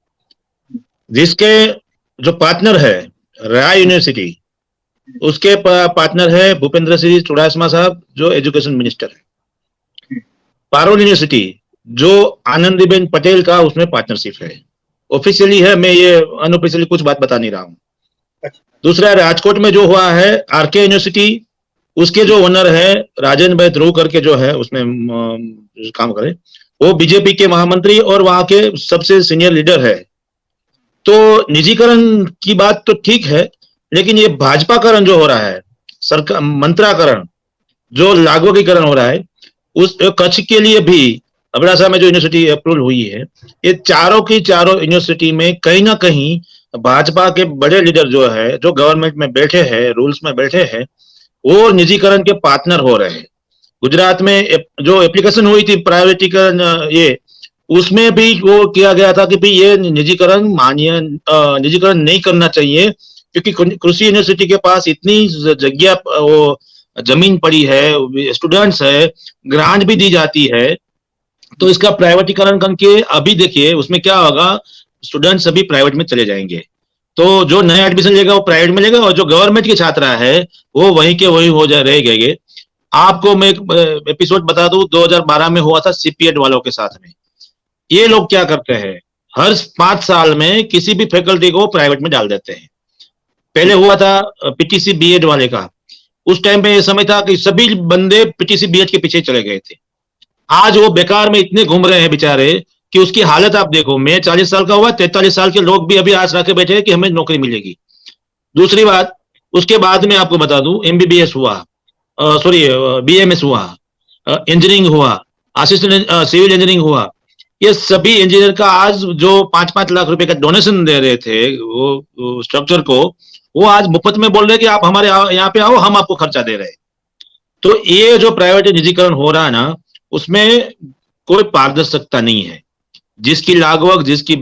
[SPEAKER 3] जिसके जो पार्टनर है राय यूनिवर्सिटी, उसके पार्टनर है भूपेंद्र सिंह चुड़ासमा साहब जो एजुकेशन मिनिस्टर है। पारुल यूनिवर्सिटी जो आनंदीबेन पटेल का उसमें पार्टनरशिप है, ऑफिशियली है, मैं ये अनऑफिशियली कुछ बात बता नहीं रहा हूँ। दूसरा राजकोट में जो हुआ है आरके यूनिवर्सिटी, उसके जो ओनर है राजेंद्र भाई ध्रुव करके जो है उसमें काम करे, वो बीजेपी के महामंत्री और वहां के सबसे सीनियर लीडर है। तो निजीकरण की बात तो ठीक है, लेकिन ये भाजपाकरण जो हो रहा है, सरकार मंत्राकरण जो लागूकरण हो रहा है, उस कच्छ के लिए भी अबडासा में जो यूनिवर्सिटी अप्रूवल हुई है, ये चारों की चारों यूनिवर्सिटी में कहीं ना कहीं भाजपा के बड़े लीडर जो है, जो गवर्नमेंट में बैठे हैं, रूल्स में बैठे हैं, वो निजीकरण के पार्टनर हो रहे हैं। गुजरात में जो एप्लीकेशन हुई थी प्राइवेटीकरण, ये उसमें भी वो किया गया था कि भाई ये निजीकरण नहीं करना चाहिए, क्योंकि कृषि यूनिवर्सिटी के पास इतनी जगह वो जमीन पड़ी है, स्टूडेंट्स है, ग्रांट भी दी जाती है, तो इसका प्राइवेटीकरण करके अभी देखिए उसमें क्या होगा, स्टूडेंट्स अभी प्राइवेट में चले जाएंगे, तो जो नया एडमिशन लेगा वो प्राइवेट में लेगा, और जो गवर्नमेंट के छात्र है वो वहीं के वहीं हो जाए, रह गए। आपको मैं एक एपिसोड बता दूं, 2012 में हुआ था सीपीएड वालों के साथ में। ये लोग क्या करते हैं, हर 5 साल में किसी भी फैकल्टी को प्राइवेट में डाल देते हैं। पहले हुआ था पीटीसी बीएड वाले का, उस टाइम पे ये समय था कि सभी बंदे पीटीसी बीएड के पीछे चले गए थे। आज वो बेकार में इतने घूम रहे हैं बेचारे कि उसकी हालत आप देखो। मैं 40 साल का हुआ, 43 साल के लोग भी अभी आस रखे बैठे हैं कि हमें नौकरी मिलेगी। दूसरी बात, उसके बाद में आपको बता दूं, एमबीबीएस हुआ, बीएमएस हुआ, इंजीनियरिंग हुआ, असिस्टेंट सिविल इंजीनियरिंग हुआ, ये सभी इंजीनियर का आज जो 5-5 लाख रुपए का डोनेशन दे रहे थे वो स्ट्रक्चर को, वो आज मुफ्त में बोल रहे हैं कि आप हमारे यहाँ पे आओ, हम आपको खर्चा दे रहे हैं। तो ये जो प्राइवेट निजीकरण हो रहा है ना, उसमें कोई पारदर्शिता नहीं है। जिसकी लागवग, जिसकी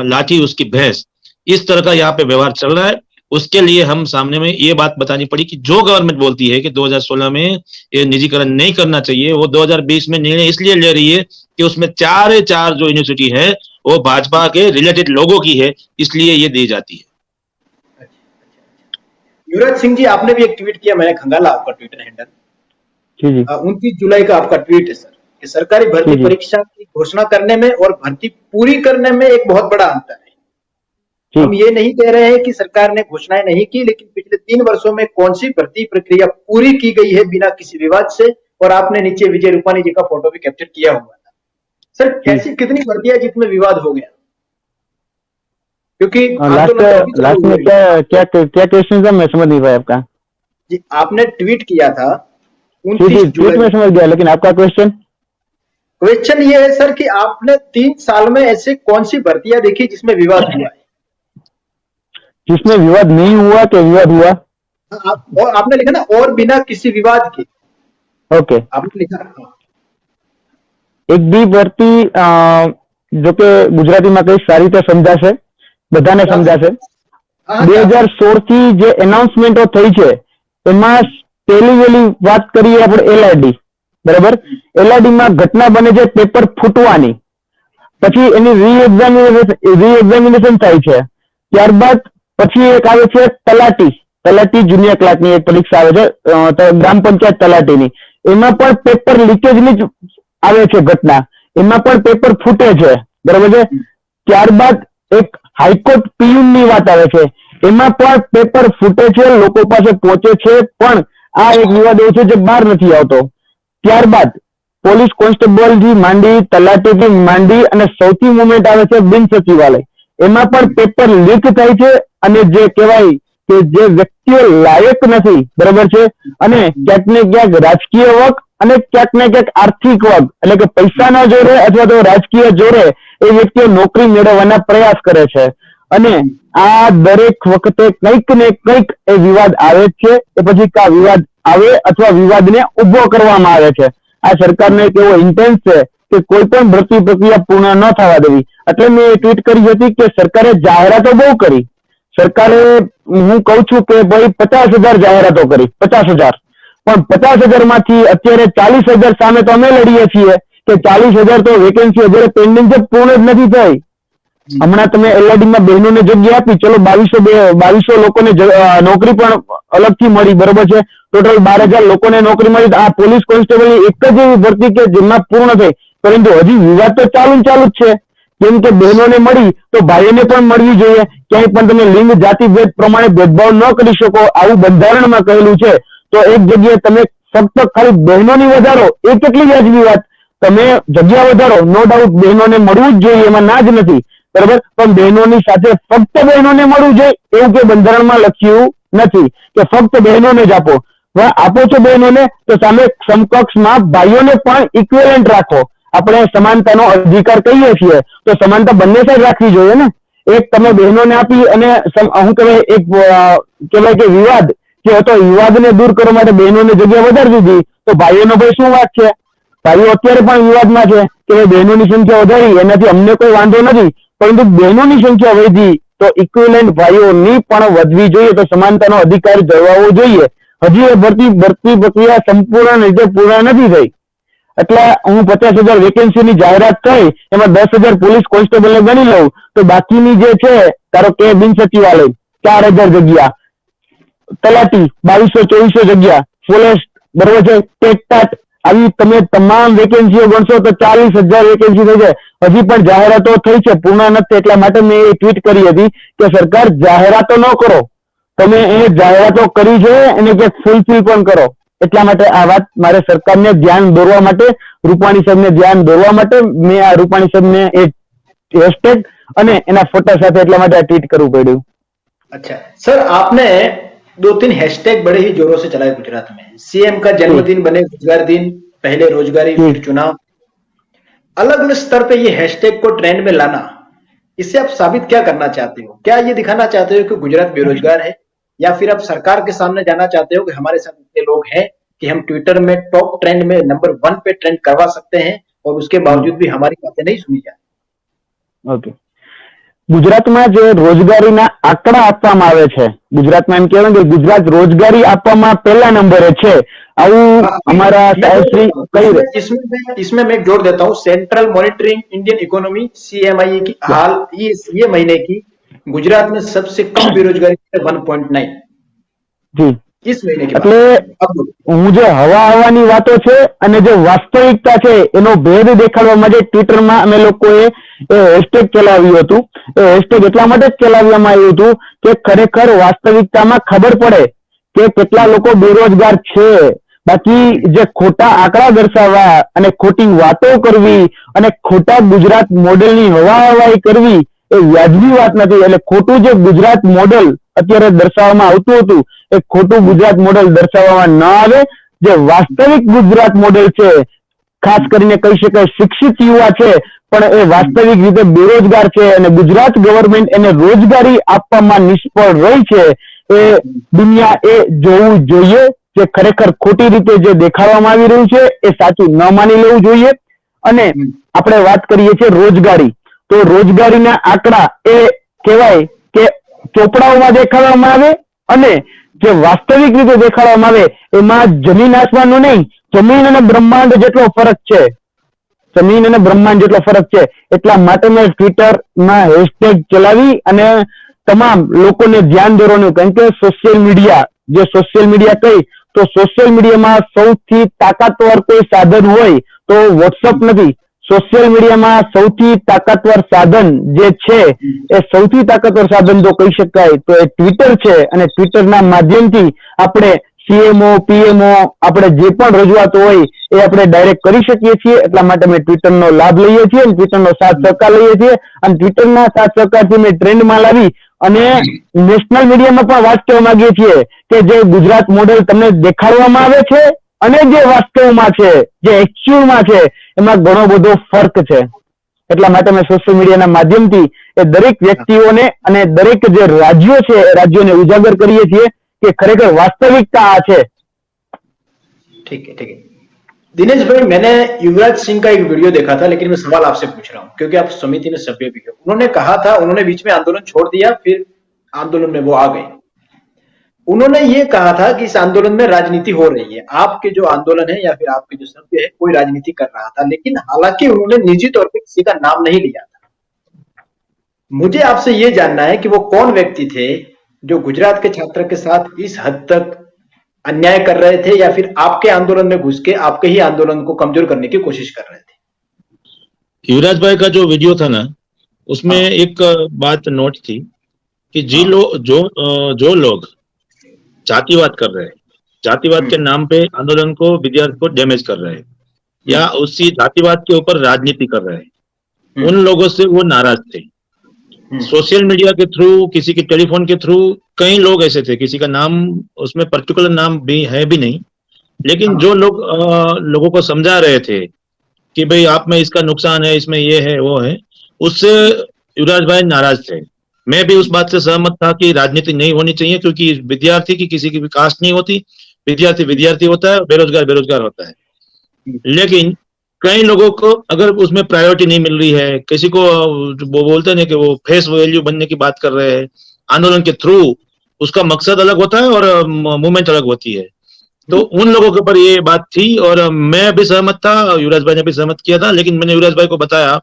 [SPEAKER 3] लाठी उसकी भैंस, इस तरह का यहाँ पे व्यवहार चल रहा है। उसके लिए हम सामने में ये बात बतानी पड़ी कि जो गवर्नमेंट बोलती है कि 2016 में ये निजीकरण नहीं करना चाहिए, वो 2020 में निर्णय इसलिए ले रही है कि उसमें 4 जो यूनिवर्सिटी है वो भाजपा के रिलेटेड लोगों की है, इसलिए ये दी जाती है।
[SPEAKER 1] युवराज सिंह जी, आपने भी एक ट्वीट किया, मैंने खंगाला आपका ट्विटर हैंडल। 29 जुलाई का आपका ट्वीट है सर, कि सरकारी भर्ती परीक्षा की घोषणा करने में और भर्ती पूरी करने में एक बहुत बड़ा अंतर है। हम ये नहीं कह रहे हैं कि सरकार ने घोषणाएं नहीं की, लेकिन पिछले 3 वर्षों में कौन सी भर्ती प्रक्रिया पूरी की गई है बिना किसी विवाद से, और आपने नीचे विजय रूपानी जी का फोटो भी कैप्चर किया हुआ था। सर, कैसी कितनी भर्तियां जिसमें विवाद हो गया? क्योंकि
[SPEAKER 2] लास्ट में क्या क्वेश्चन था, मैं समझ नहीं पाया आपका
[SPEAKER 1] जी। आपने ट्वीट किया था
[SPEAKER 2] 29 जुलाई में, समझ गया, लेकिन आपका क्वेश्चन
[SPEAKER 1] ये है सर कि आपने 3 साल में ऐसे कौन सी भर्तियां देखी जिसमें विवाद हुआ है?
[SPEAKER 2] जिसमें विवाद नहीं हुआ, क्या विवाद हुआ?
[SPEAKER 1] और आपने लिखा ना, और बिना किसी विवाद के।
[SPEAKER 2] ओके,
[SPEAKER 1] आपने लिखा
[SPEAKER 2] એક બી ભરતી જો કે ગુજરાતીમાં કઈ સારી રીતે સમજાશે, બધાને સમજાશે। 2016 થી જે એનાઉન્સમેન્ટો થઈ છે એમાં પહેલી વેલી વાત કરીએ આપણે એલઆરડી, બરાબર? એલઆરડી માં ઘટના બને છે પેપર ફૂટવાની, પછી એની રીએક્ઝામિનેશન થાય છે, ત્યારબાદ પછી એક આવે છે તલાટી જુનિયર ક્લાર્કની એક પરીક્ષા આવે છે ગ્રામ પંચાયત તલાટીની, એમાં પણ પેપર લીકેજની જ આવે છે ઘટના, એમાં પણ પેપર ફૂટે છે, બરાબર છે? ત્યારબાદ એક હાઈકોર્ટ પીયુની વાત આવે છે, એમાં પણ પેપર ફૂટે છે, લોકો પાસે પહોંચે છે, પણ આ એક વિવાદ એવો છે જે બહાર નથી આવતો। ત્યારબાદ પોલીસ કોન્સ્ટેબલથી માંડી, તલાટીથી માંડી, અને સૌથી મોમેન્ટ આવે છે બિન સચિવાલય, એમાં પણ પેપર લીક થાય છે, અને જે કહેવાય કે જે વ્યક્તિઓ લાયક નથી, બરાબર છે, અને ક્યાંક ને ક્યાંક રાજકીય વર્ગ અને ક્યાંક ને ક્યાંક આર્થિક વર્ગ, એટલે કે પૈસાના જોરે અથવા તો રાજકીય જોરે એ વ્યક્તિઓ નોકરી મેળવવાના પ્રયાસ કરે છે, અને આ દરેક વખતે કંઈક ને કંઈક એ વિવાદ આવે છે, એ પછી કા વિવાદ આવે અથવા વિવાદને ઉભો કરવામાં આવે છે। આ સરકારનો એક એવો ઇન્ટેન્સ છે કે કોઈ પણ ભરતી પ્રક્રિયા પૂર્ણ ન થવા દેવી, એટલે મેં ટ્વીટ કરી હતી કે સરકારે જાહેરાતો બહુ કરી, સરકારે હું કહું છું કે ભાઈ 50,000 જાહેરાતો કરી, 50,000, પણ 50,000 માંથી અત્યારે 40,000 સામે તો અમે લડીએ છીએ કે 40,000 તો વેકેન્સી અત્યારે પેન્ડિંગ છે, પૂર્ણ જ નથી થઈ. હમણાં તમે LRD માં બહેનોને જગ્યા આપી, ચલો 2200 લોકોને નોકરી પણ અલગથી મળી, બરોબર છે, ટોટલ 12,000 લોકોને નોકરી મળી. આ પોલીસ કોન્સ્ટેબલ એક જ એવી ભરતી કે જેમાં પૂર્ણ થઈ, પરંતુ હજી વિવાદ તો ચાલુ જ છે. કેમ કે બહેનોને મળી તો ભાઈઓને પણ મળવી જોઈએ. ક્યાંય પણ તમે લિંગ જાતિ ભેદ પ્રમાણે ભેદભાવ ન કરી શકો, આવું બંધારણમાં કહેલું છે. તો એક જગ્યાએ તમે ફક્ત ખાલી બહેનોની વધારો એ કેટલી વ્યાજબી વાત. તમે જગ્યા વધારો, નો ડાઉટ બહેનોને મળવું જ જોઈએ, એમાં ના જ નથી, બરાબર, પણ બહેનોની સાથે ફક્ત બહેનોને મળવું જોઈએ એવું કે બંધારણમાં લખ્યું નથી કે ફક્ત બહેનોને જ આપો. આપો છો બહેનોને તો સામે સમકક્ષમાં ભાઈઓને પણ ઇક્વેલન્ટ રાખો. આપણે સમાનતાનો અધિકાર કહીએ છીએ તો સમાનતા બંને સાઈડ રાખવી જોઈએ ને. એક તમે બહેનોને આપી અને હું કહેવાય એક કહેવાય કે વિવાદ કે હતો, વિવાદને દૂર કરવા માટે બહેનોને જગ્યા વધારી દીધી, તો ભાઈઓનો ભાઈ શું વાત છે? ભાઈઓ અત્યારે પણ વિવાદમાં છે કે બહેનોની સંખ્યા વધારી, એનાથી અમને કોઈ વાંધો નથી, પરંતુ બહેનોની સંખ્યા વધી તો ઇક્વિવેલન્ટ ભાઈઓની પણ વધવી જોઈએ, તો સમાનતાનો અધિકાર જળવાવો જોઈએ. હજી એ ભરતી પ્રક્રિયા સંપૂર્ણ રીતે પૂર્ણ નથી થઈ. એટલે હું 50,000 વેકેન્સીની જાહેરાત થઈ, એમાં 10,000 પોલીસ કોન્સ્ટેબલને ગણી લઉં તો બાકીની જે છે, ધારો કે બિન સચિવાલય 4,000 જગ્યા, તલાટી 2200-2400 જગ્યા, ફોરેસ્ટ બરોબર છે, ટેટટાટ, આવી તમે તમામ વેકેન્સીઓ ગણશો તો 40,000 વેકેન્સી થઈ જાય. હજી પણ જાહેરાતો થઈ છે, પૂર્ણ નથી. એટલા માટે મેં એ ટ્વીટ કરી હતી કે સરકાર જાહેરાતો ન કરો, તમે એ જાહેરાતો કરી છે એને કે ફૂલફિલ પણ કરો. એટલા માટે આ વાત મારે સરકારને ધ્યાન દોરવા માટે, રૂપાણી સાહેબને ધ્યાન દોરવા માટે મેં આ રૂપાણી સાહેબને એક હેશટેગ અને એના ફોટા સાથે એટલા માટે આ ટ્વીટ કરવું પડ્યું.
[SPEAKER 1] अच्छा सर, आपने 2-3 हैशटैग बड़े ही जोरों से चलाए गुजरात में। सीएम का जन्मदिन बने रोजगार दिन, पहले रोजगारी फिर चुनाव, अलग अलग स्तर पे ये हैशटैग को ट्रेंड में लाना, इससे आप साबित क्या करना चाहते हो? क्या ये दिखाना चाहते हो कि गुजरात बेरोजगार है, या फिर आप सरकार के सामने जाना चाहते हो कि हमारे साथ इतने लोग हैं कि हम ट्विटर में टॉप ट्रेंड में नंबर 1 पे ट्रेंड करवा सकते हैं और उसके बावजूद भी हमारी बातें नहीं सुनी जाती?
[SPEAKER 2] ઓકે, ગુજરાતમાં જે રોજગારીના આંકડા આપવામાં આવે છે, ગુજરાતમાં એમ કહેવાય કે ગુજરાત રોજગારી આપવામાં પહેલા નંબરે છે, આવું हमारा साहबश्री कही रहे।
[SPEAKER 1] इसमें मैं जोड़ देता हूँ, central monitoring Indian economy CMIE की हाल ये महीने की गुजरात में सबसे कम बेरोजगारी 1.9
[SPEAKER 2] जी,
[SPEAKER 1] इस महीने की
[SPEAKER 2] એટલે હું જે હવાની વાતો છે અને જે વાસ્તવિકતા છે એનો ભેદ દેખાડવા માટે ટ્વિટરમાં અમે લોકોએ હેશટેગ ચલાવ્યું હતું. એ હેશટેગ એટલા માટે જ ચલાવવામાં આવ્યું હતું કે ખરેખર વાસ્તવિકતામાં ખબર પડે કે કેટલા લોકો બેરોજગાર છે. બાકી જે ખોટા આંકડા દર્શાવવા અને ખોટી વાતો કરવી અને ખોટા ગુજરાત મોડેલની હવાહવાઈ કરવી એ વ્યાજબી વાત નથી. એટલે ખોટું જે ગુજરાત મોડેલ અત્યારે દર્શાવવામાં આવતું હતું એ ખોટું ગુજરાત મોડેલ દર્શાવવામાં ન આવે. જે વાસ્તવિક ગુજરાત મોડેલ છે, ખાસ કરીને કહી શકાય શિક્ષિત યુવા છે પણ એ વાસ્તવિક રીતે બેરોજગાર છે અને ગુજરાત ગવર્મેન્ટ એને રોજગારી આપવામાં નિષ્ફળ રહી છે, એ દુનિયા એ જોવું જોઈએ. જે ખરેખર ખોટી રીતે જે દેખાડવામાં આવી રહ્યું છે એ સાચું ન માની લેવું જોઈએ. અને આપણે વાત કરીએ છીએ રોજગારી, તો રોજગારીના આંકડા એ કહેવાય કે ચોપડાઓમાં દેખાડવામાં આવે અને જે વાસ્તવિક રીતે દેખાડવામાં આવે એમાં જમીન આસમાનનો નહીં, જમીન અને બ્રહ્માંડ જેટલો ફરક છે, જમીન અને બ્રહ્માંડ જેટલો ફરક છે. એટલા માટે મેં ટ્વિટરમાં હેશટેગ ચલાવી અને તમામ લોકોને ध्यान દોરવાનું, કારણ કે સોશિયલ મીડિયા કઈ તો સોશિયલ મીડિયામાં સૌથી તાકાતવર કોઈ સાધન હોય તો વોટ્સઅપ નથી. સોશિયલ મીડિયામાં સૌથી તાકાતવર સાધન જે છે એ સૌથી તાકાતવર સાધન તો કહી શકાય તો એ ટ્વિટર છે. અને ટ્વિટરના માધ્યમથી આપણે CMO PMO આપણે જે પણ રજૂઆતો હોય એ આપણે ડાયરેક્ટ કરી શકીએ છીએ. એટલા માટે અમે ટ્વિટરનો લાભ લઈએ છીએ અને ટ્વિટરનો સાથ સહકાર લઈએ છીએ અને ટ્વિટરના સાથ સહકારથી અમે ટ્રેન્ડમાં લાવી અને નેશનલ મીડિયામાં પણ વાત કહેવા માંગીએ છીએ કે જે ગુજરાત મોડેલ તમને દેખાડવામાં આવે છે અને જે વાસ્તવમાં છે, જે એક્ચ્યુઅલમાં છે એમાં ઘણો બધો ફર્ક છે. એટલા માટે અમે સોશિયલ મીડિયાના માધ્યમથી એ દરેક વ્યક્તિઓને અને દરેક જે રાજ્યો છે એ રાજ્યોને ઉજાગર કરીએ છીએ कि खरेखर वास्तविकता आ है।
[SPEAKER 1] ठीक है दिनेश भाई, मैंने युवराज सिंह का एक वीडियो देखा था, लेकिन मैं सवाल आपसे पूछ रहा हूं क्योंकि आप समिति में सभ्य भी हो। उन्होंने कहा था, उन्होंने बीच में आंदोलन छोड़ दिया, फिर आंदोलन में वो आ गए। उन्होंने ये कहा था कि इस आंदोलन में राजनीति हो रही है, आपके जो आंदोलन है या फिर आपके जो सभ्य है कोई राजनीति कर रहा था, लेकिन हालांकि उन्होंने निजी तौर पे किसी का नाम नहीं लिया था। मुझे आपसे ये जानना है कि वो कौन व्यक्ति थे जो गुजरात के छात्र के साथ इस हद तक अन्याय कर रहे थे, या फिर आपके आंदोलन में घुस के आपके ही आंदोलन को कमजोर करने की कोशिश कर रहे थे।
[SPEAKER 3] युवराज भाई का जो वीडियो था ना, उसमें
[SPEAKER 1] हाँ।
[SPEAKER 3] एक बात नोट थी कि जो लोग जातिवाद कर रहे हैं, जातिवाद के नाम पे आंदोलन को, विद्यार्थी को डैमेज कर रहे हैं, या उसी जातिवाद के ऊपर राजनीति कर रहे हैं, उन लोगों से वो नाराज थे। सोशल मीडिया के थ्रू, किसी के टेलीफोन के थ्रू कई लोग ऐसे थे, किसी का नाम उसमें पर्टिकुलर नाम भी है भी नहीं, लेकिन जो लोग लोगों को समझा रहे थे कि भाई आप में इसका नुकसान है, इसमें ये है वो है, उससे युवराज भाई नाराज थे। मैं भी उस बात से सहमत था कि राजनीति नहीं होनी चाहिए, क्योंकि विद्यार्थी की किसी की भी कास्ट नहीं होती, विद्यार्थी विद्यार्थी होता है, बेरोजगार बेरोजगार होता है। लेकिन कई लोगों को अगर उसमें प्रायोरिटी नहीं मिल रही है, किसी को वो बोलते हैं कि वो फेस वैल्यू बनने की बात कर रहे हैं आंदोलन के थ्रू, उसका मकसद अलग होता है और मूवमेंट अलग होती है। तो उन लोगों के ऊपर ये बात थी, और मैं भी सहमत था, युवराज भाई ने भी सहमत किया था, लेकिन मैंने युवराज भाई को बताया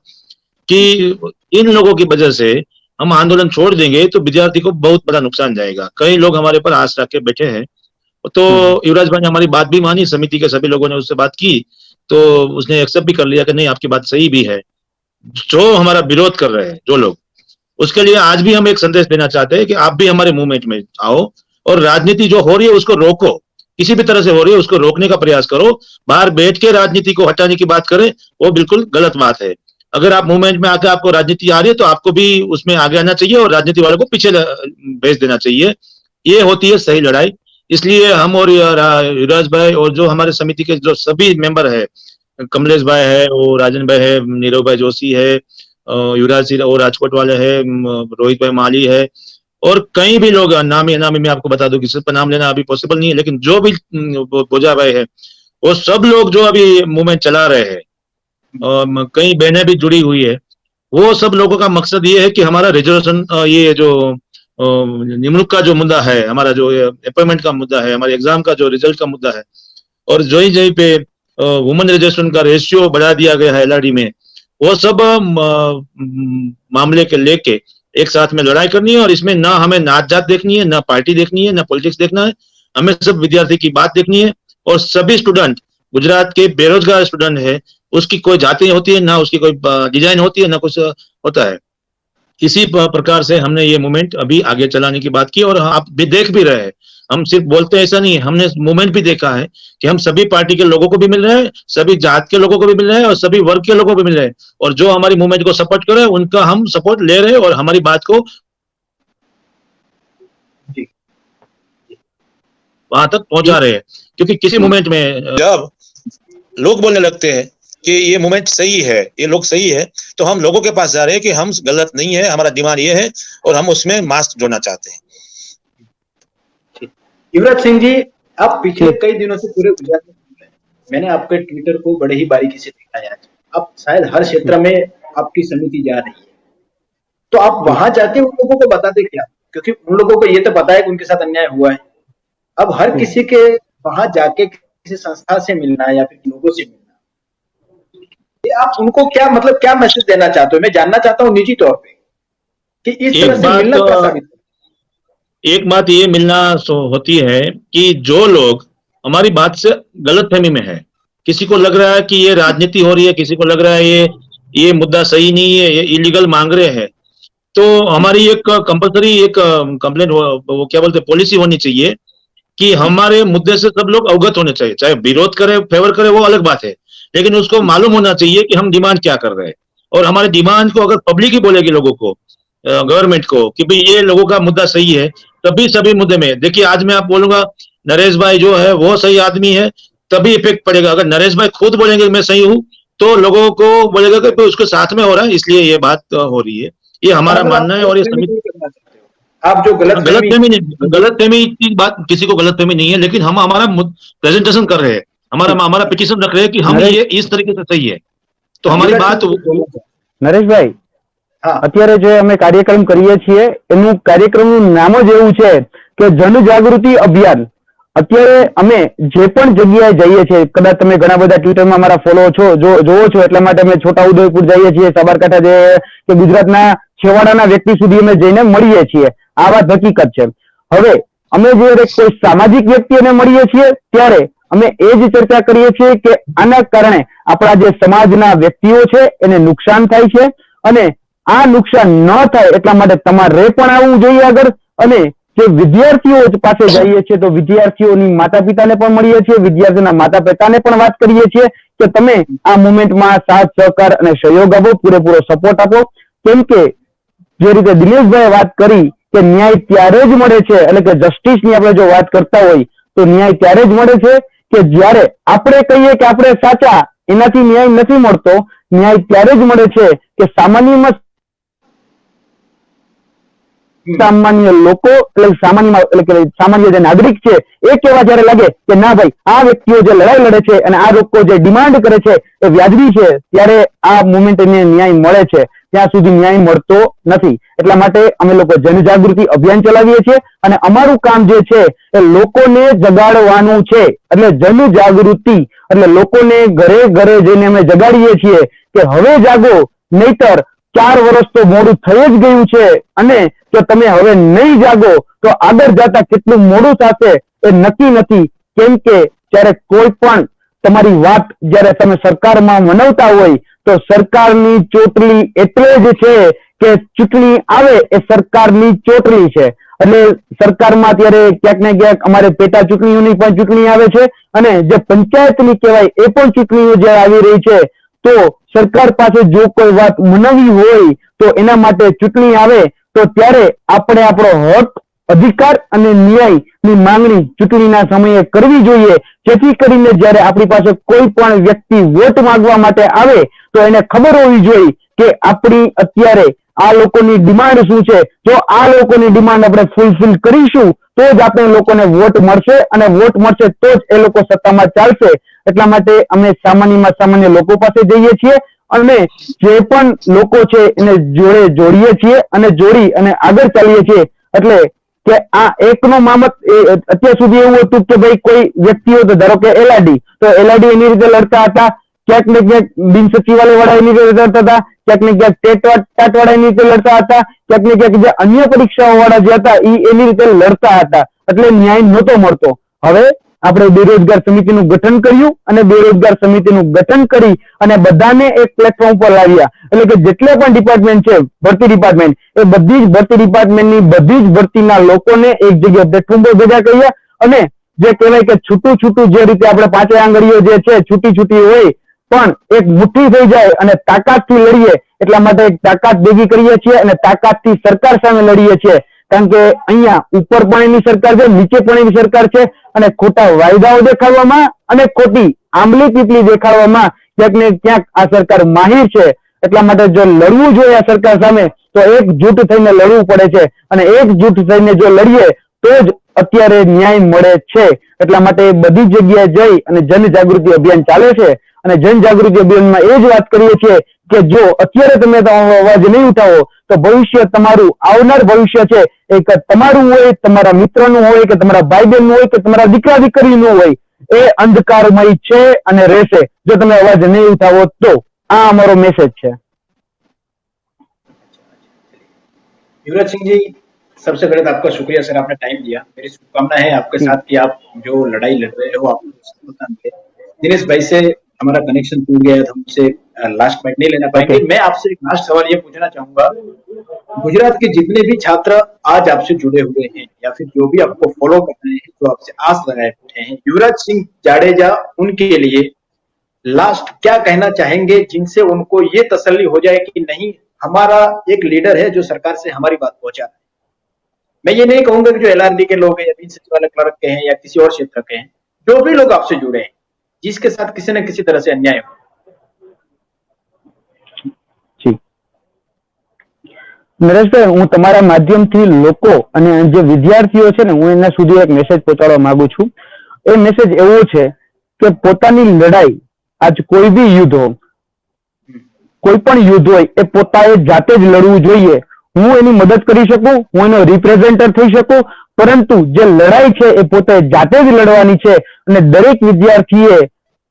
[SPEAKER 3] कि इन लोगों की वजह से हम आंदोलन छोड़ देंगे तो विद्यार्थी को बहुत बड़ा नुकसान जाएगा। कई लोग हमारे पर आस रख के बैठे हैं। तो युवराज भाई ने हमारी बात भी मानी, समिति के सभी लोगों ने उससे बात की, तो उसने एक्सेप्ट भी कर लिया कि नहीं आपकी बात सही भी है। जो हमारा विरोध कर रहे हैं जो लोग, उसके लिए आज भी हम एक संदेश देना चाहते हैं कि आप भी हमारे मूवमेंट में आओ, और राजनीति जो हो रही है उसको रोको, किसी भी तरह से हो रही है उसको रोकने का प्रयास करो। बाहर बैठ के राजनीति को हटाने की बात करें वो बिल्कुल गलत बात है। अगर आप मूवमेंट में आकर आपको राजनीति आ रही है तो आपको भी उसमें आगे आना चाहिए और राजनीति वालों को पीछे भेज देना चाहिए। ये होती है सही लड़ाई। इसलिए हम और युवराज भाई और जो हमारे समिति के जो सभी मेंबर है, कमलेश भाई है, और राजन भाई है, नीरव भाई जोशी है, युवराज सिंह और राजकोट वाले है, रोहित भाई माली है, और कई भी लोग, नामी मैं आपको बता दूं कि सबका नाम लेना अभी पॉसिबल नहीं है, लेकिन जो भी बोजा भाई है, वो सब लोग जो अभी मूवमेंट चला रहे हैं, कई बहनें भी जुड़ी हुई है, वो सब लोगों का मकसद ये है कि हमारा रिजर्वेशन, ये जो निमणूक का जो मुद्दा है, हमारा जो अपॉइंटमेंट का मुद्दा है, हमारे एग्जाम का जो रिजल्ट का मुद्दा है, और जहीं पे वुमेन रजिस्ट्रेशन का रेशियो बढ़ा दिया गया है एलआरडी में, वो सब मामले के लेके एक साथ में लड़ाई करनी है। और इसमें ना हमें नात जात देखनी है, ना पार्टी देखनी है, ना पॉलिटिक्स देखना है, हमें सब विद्यार्थी की बात देखनी है। और सभी स्टूडेंट, गुजरात के बेरोजगार स्टूडेंट है, उसकी कोई जाति होती है, ना उसकी कोई डिजाइन होती है, ना कुछ होता है। इसी प्रकार से हमने ये मूवमेंट अभी आगे चलाने की बात की, और आप भी देख भी रहे हैं, हम सिर्फ बोलते ऐसा नहीं है, हमने मूवमेंट भी देखा है कि हम सभी पार्टी के लोगों को भी मिल रहे हैं, सभी जात के लोगों को भी मिल रहे हैं, और सभी वर्ग के लोगों को भी मिल रहे हैं, और जो हमारी मूवमेंट को सपोर्ट कर रहे हैं उनका हम सपोर्ट ले रहे हैं और हमारी बात को वहां तक पहुंचा रहे हैं। क्योंकि किसी मूवमेंट में जब लोग बोलने लगते हैं कि ये मूवमेंट सही है, ये लोग सही है, तो हम लोगों के पास जा रहे हैं कि हम गलत नहीं है, हमारा डिमांड ये है, और हम उसमें मास्क जोड़ना चाहते हैं।
[SPEAKER 1] युवराज सिंह जी, आप पिछले कई दिनों से पूरे गुजरात में घूम रहे हैं। मैंने आपके ट्विटर को बड़े ही बारीकी से देखा है। आप शायद हर क्षेत्र में आपकी समिति जा रही है, तो आप वहां जाके उन लोगों को बताते क्या? क्योंकि उन लोगों को ये तो पता है कि उनके साथ अन्याय हुआ है। अब हर किसी के वहां जाके किसी संस्था से मिलना या फिर लोगों से मिलना, आप उनको क्या मतलब क्या मैसेज देना चाहते हो? मैं जानना चाहता हूँ निजी तौर पे कि इस तरह से मिलना क्या साबित है?
[SPEAKER 3] एक बात ये मिलना होती है कि जो लोग हमारी बात से गलतफहमी में है, किसी को लग रहा है कि ये राजनीति हो रही है, किसी को लग रहा है ये मुद्दा सही नहीं है, ये इलीगल मांग रहे हैं, तो हमारी एक कंपलसरी एक कंप्लेंट, वो क्या बोलते हैं, पॉलिसी होनी चाहिए कि हमारे मुद्दे से सब लोग अवगत होने चाहिए। चाहे विरोध करे फेवर करे वो अलग बात है, लेकिन उसको मालूम होना चाहिए कि हम डिमांड क्या कर रहे हैं। और हमारे डिमांड को अगर पब्लिक ही बोलेगी लोगों को, गवर्नमेंट को, कि भाई ये लोगों का मुद्दा सही है, तभी सभी मुद्दे में, देखिए आज मैं आप बोलूंगा नरेश भाई जो है वो सही आदमी है, तभी इफेक्ट पड़ेगा। अगर नरेश भाई खुद बोलेंगे मैं सही हूं, तो लोगों को बोलेगा कि उसके साथ में हो रहा है, इसलिए ये बात हो रही है। ये हमारा मानना है। और ये समिति,
[SPEAKER 1] आप जो
[SPEAKER 3] गलतफहमी की बात, किसी को गलतफहमी नहीं है, लेकिन हम हमारा प्रेजेंटेशन कर रहे हैं, हमारा पिटिशन रख रहे हैं कि हम ये इस तरीके से सही है, तो हमारी बात।
[SPEAKER 2] નરેશભાઈ, અત્યારે જે અમે કાર્યક્રમ કરીએ છીએ એનું કાર્યક્રમનું નામ જ એવું છે કે જનજાગૃતિ અભિયાન અત્યારે અમે જે પણ જગ્યાએ જઈએ છીએ, કદાચ તમે ઘણા બધા ટ્વિટરમાં મારા ફોલો છો, જોવો છો, એટલા માટે અમે છોટાઉદેપુર જઈએ છીએ, સાબરકાંઠા જઈએ કે ગુજરાતના છેવાડાના વ્યક્તિ સુધી અમે જઈને મળીએ છીએ. આ વાત હકીકત છે. હવે અમે જ્યારે કોઈ સામાજિક વ્યક્તિને મળીએ છીએ ત્યારે અમે એ જ ચર્ચા કરીએ છીએ કે આના કારણે આપણા જે સમાજના વ્યક્તિઓ છે એને નુકસાન થાય છે, અને આ નુકસાન ન થાય એટલા માટે તમારે પણ આવવું જોઈએ આગળ. અને જે વિદ્યાર્થીઓ પાસે જઈએ છીએ તો વિદ્યાર્થીઓની માતા પિતાને પણ મળીએ છીએ, વિદ્યાર્થીઓના માતા પિતાને પણ વાત કરીએ છીએ કે તમે આ મુવમેન્ટમાં સાથ સહકાર અને સહયોગ આપો, પૂરેપૂરો સપોર્ટ આપો. કેમ કે જે રીતે દિનેશભાઈએ વાત કરી કે ન્યાય ત્યારે જ મળે છે, એટલે કે જસ્ટિસ ની આપણે જો વાત કરતા હોય તો ન્યાય ત્યારે જ મળે છે કે જ્યારે આપણે કહીએ કે આપણે સાચા, એનાથી ન્યાય નથી મળતો. ન્યાય ત્યારે જ મળે છે કે સામાન્ય લોકો એટલે સામાન્ય જે નાગરિક છે એ કેવા જયારે લાગે કે ના ભાઈ આ વ્યક્તિઓ જે લડાઈ લડે છે અને આ લોકો જે ડિમાન્ડ કરે છે એ વ્યાજબી છે, ત્યારે આ મુવમેન્ટને ન્યાય મળે છે. ત્યાં સુધી ન્યાય મળતો નથી. એટલા માટે અમે લોકો જનજાગૃતિ અભિયાન ચલાવીએ છીએ અને અમારું કામ જે છે એ લોકોને જગાડવાનું છે. એટલે જનજાગૃતિ એટલે લોકોને ઘરે ઘરે જઈને અમે જગાડીએ છીએ કે હવે જાગો, નહીતર 4 વર્ષ તો મોડું થઈ જ ગયું છે, અને જો તમે હવે નહીં જાગો તો આગળ જતા કેટલું મોડું થશે એ નક્કી નથી. કેમ કે જ્યારે કોઈ પણ તમારી વાત જ્યારે તમે સરકારમાં મનાવતા હોય તો સરકારની ચોટલી એટલે જ છે કે ચૂંટણી આવે એ સરકારની ચોટલી છે. એટલે સરકારમાં અત્યારે ક્યાંક ને ક્યાંક અમારે પેટા ચૂંટણીઓની પણ ચૂંટણી આવે છે, અને જે પંચાયતની કહેવાય એ પણ ચૂંટણીઓ જે આવી રહી છે. તો સરકાર પાસે જો કોઈ વાત મનાવવી હોય તો એના માટે ચૂંટણી આવે તો ત્યારે આપણે આપણો હક, અધિકાર અને ન્યાયની માંગણી ચૂંટણીના સમયે કરવી જોઈએ, જેથી કરીને જ્યારે આપણી પાસે કોઈ પણ વ્યક્તિ વોટ માંગવા માટે આવે તો એને ખબર હોવી જોઈએ કે આપણી અત્યારે આ લોકોની ડિમાન્ડ શું છે. જો આ લોકોની ડિમાન્ડ આપણે ફૂલફિલ કરીશું તો જ આપણે લોકોને વોટ મળશે, અને વોટ મળશે તો જ એ લોકો સત્તામાં ચાલશે. એટલા માટે અમે સામાન્યમાં સામાન્ય લોકો પાસે જઈએ છીએ અને જે પણ લોકો છે એને જોડીએ છીએ અને જોડી અને આગળ ચાલીએ છીએ. એટલે કે આ એકનો મામત અત્યાર સુધી એવું હતું કે ભાઈ કોઈ વ્યક્તિઓ, ધારો કે એલઆરડી, તો એલઆરડી એની રીતે લડતા હતા, ક્યાંક ને ક્યાંક બિન સચિવાલય વાળા એની રીતે લડતા હતા, ક્યાંક ને ક્યાંક ટેટ વાળા એની રીતે લડતા હતા, ક્યાંક ને ક્યાંક જે અન્ય પરીક્ષાઓ વાળા જે હતા એની રીતે લડતા હતા. એટલે ન્યાય નહોતો મળતો. હવે આપણે બેરોજગાર સમિતિનું ગઠન કર્યું અને બેરોજગાર સમિતિનું ગઠન કરી અને બધાને એક પ્લેટફોર્મ પર લાવ્યા. એટલે કે જેટલા પણ ડિપાર્ટમેન્ટ છે, ભરતી ડિપાર્ટમેન્ટ, એ બધી જ ભરતી ડિપાર્ટમેન્ટની બધી જ ભરતીના લોકોને એક જગ્યાએ પ્લેટફોર્મ પર ભેગા કર્યા. અને જે કહેવાય કે છૂટું જે રીતે આપણે પાંચે આંગળીઓ જે છે છૂટી હોય પણ એક મુઠ્ઠી થઈ જાય અને તાકાતથી લડીએ, એટલા માટે એક તાકાત ભેગી કરીએ છીએ અને તાકાતથી સરકાર સામે લડીએ છીએ. કારણ કે અહીંયા ઉપર પણ એની સરકાર છે, નીચે પણ એની સરકાર છે, અને ખોટા વાયદાઓ દેખાડવામાં અને ખોટી આંબલી પીપલી દેખાડવામાં ક્યાંક ને ક્યાંક આ સરકાર માહિર છે. એટલા માટે જો લડવું જોઈએ આ સરકાર સામે તો એકજૂટ થઈને લડવું પડે છે, અને એકજૂટ થઈને જો લડીએ તો જ અત્યારે ન્યાય મળે છે. એટલા માટે બધી જગ્યાએ જઈ અને જનજાગૃતિ અભિયાન ચાલે છે, અને જનજાગૃતિ અભિયાનમાં એ જ વાત કરીએ છીએ કે જો અત્યારે તમે અવાજ નહીં ઉઠાવો તો ભવિષ્ય તમારું, આવનાર ભવિષ્ય છે એક તમારું હોય, તમારા મિત્રનું હોય કે તમારા ભાઈ બહેનનું હોય કે તમારા દીકરા દીકરીનું હોય, એ અંધકારમય છે અને રહેશે જો તમે અવાજ નહીં ઉઠાવો તો. આ અમારો મેસેજ છે.
[SPEAKER 1] युवराज सिंह जी, सबसे पहले तो आपका शुक्रिया सर, आपने टाइम दिया। मेरी शुभकामना है आपके साथ कि आप जो लड़ाई लड़ रहे हो आप सफलता मिले। दिनेश भाई से हमारा कनेक्शन टूट गया था, हमसे लास्ट मिनट नहीं लेना पाएंगे। मैं आपसे एक लास्ट सवाल ये पूछना चाहूंगा, गुजरात के जितने भी छात्र आज आपसे जुड़े हुए हैं या फिर जो भी आपको फॉलो कर रहे हैं, जो आपसे आस लगाए बैठे हैं, युवराज सिंह जाडेजा उनके लिए लास्ट क्या कहना चाहेंगे जिनसे उनको ये तसल्ली हो जाए कि नहीं, हमारा एक लीडर है जो सरकार से हमारी बात पहुंचा रहा है। मैं ये नहीं कहूंगा कि जो एलआरडी के लोग हैं या बिन सचिवालय क्लर्क के हैं या किसी और क्षेत्र के हैं, जो भी लोग आपसे जुड़े हैं, जिसके साथ किसी न किसी तरह से अन्याय हो।
[SPEAKER 2] નરેશભાઈ, હું તમારા માધ્યમથી લોકો અને જે વિદ્યાર્થીઓ છે ને, હું એના સુધી એક મેસેજ પહોંચાડવા માંગુ છું. એ મેસેજ એવો છે કે પોતાની લડાઈ, આજ કોઈ બી યુદ્ધ હોય, કોઈ પણ યુદ્ધ હોય, એ પોતાએ જાતે જ લડવું જોઈએ. હું એની મદદ કરી શકું, હું એનો રિપ્રેઝેન્ટર થઈ શકું, પરંતુ જે લડાઈ છે એ પોતે જાતે જ લડવાની છે અને દરેક વિદ્યાર્થીએ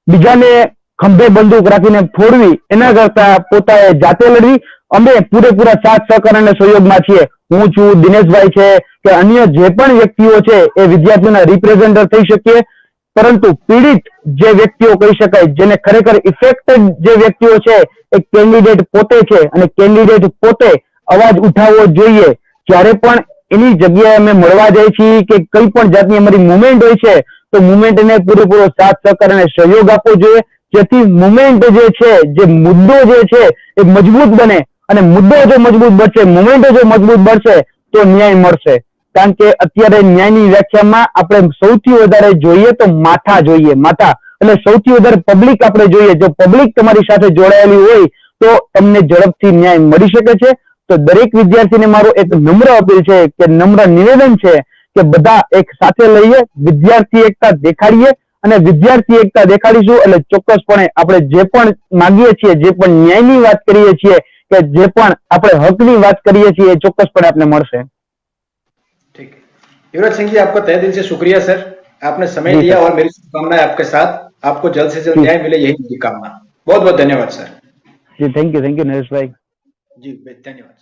[SPEAKER 2] બીજાને ખંભે બંદૂક રાખીને ફોડવી એના કરતા પોતાએ જાતે લડવી. અમે પૂરેપૂરા સાથ સહકાર અને સહયોગમાં છીએ. હું છું, દિનેશભાઈ છે કે અન્ય જે પણ વ્યક્તિઓ છે એ વિદ્યાર્થીઓના રિપ્રેઝેન્ટર થઈ શકીએ, પરંતુ પીડિત જે વ્યક્તિઓ કહી શકાય, જેને ખરેખર ઇફેક્ટેડ જે વ્યક્તિઓ છે એ કેન્ડિડેટ પોતે છે અને કેન્ડિડેટ પોતે અવાજ ઉઠાવવો જોઈએ. જ્યારે પણ એની જગ્યાએ અમે મળવા જઈએ છીએ કે કઈ પણ જાતની અમારી મુવમેન્ટ હોય છે તો મુવમેન્ટને પૂરેપૂરો સાથ સહકાર અને સહયોગ આપવો જોઈએ, જેથી મુવમેન્ટ જે છે, જે મુદ્દો જે છે એ મજબૂત બને અને મુદ્દો જો મજબૂત બનશે, મુવમેન્ટ જો મજબૂત બનશે તો ન્યાય મળશે. કારણ કે અત્યારે ન્યાયની વ્યાખ્યામાં આપણે સૌથી વધારે જોઈએ તો માથા જોઈએ, માથા એટલે સૌથી વધારે પબ્લિક આપણે જોઈએ. જો પબ્લિક તમારી સાથે જોડાયેલી હોય તો તમને ઝડપથી ન્યાય મળી શકે છે. તો દરેક વિદ્યાર્થીને મારો એક નમ્ર અપીલ છે કે નમ્ર નિવેદન છે કે બધા એક સાથે લઈએ, વિદ્યાર્થી એકતા દેખાડીએ અને વિદ્યાર્થી એકતા દેખાડીશું એટલે ચોક્કસપણે આપણે જે પણ માંગીએ છીએ, જે પણ ન્યાયની વાત કરીએ છીએ કે જે પણ આપણે હકની વાત કરીએ છીએ એ ચોક્કસપણે આપને મળશે.
[SPEAKER 1] ठीक है युवराज सिंह जी, आपका तहे दिल से शुक्रिया सर, आपने समय
[SPEAKER 2] जी
[SPEAKER 1] दिया
[SPEAKER 2] सर।
[SPEAKER 1] और मेरी शुभकामनाएं आपके साथ, आपको जल्द से जल्द
[SPEAKER 2] जी।
[SPEAKER 1] न्याय मिले, यही मेरी कामना. बहुत बहुत धन्यवाद सर.
[SPEAKER 2] जी थैंक यू नरेश भाई.
[SPEAKER 1] जी धन्यवाद.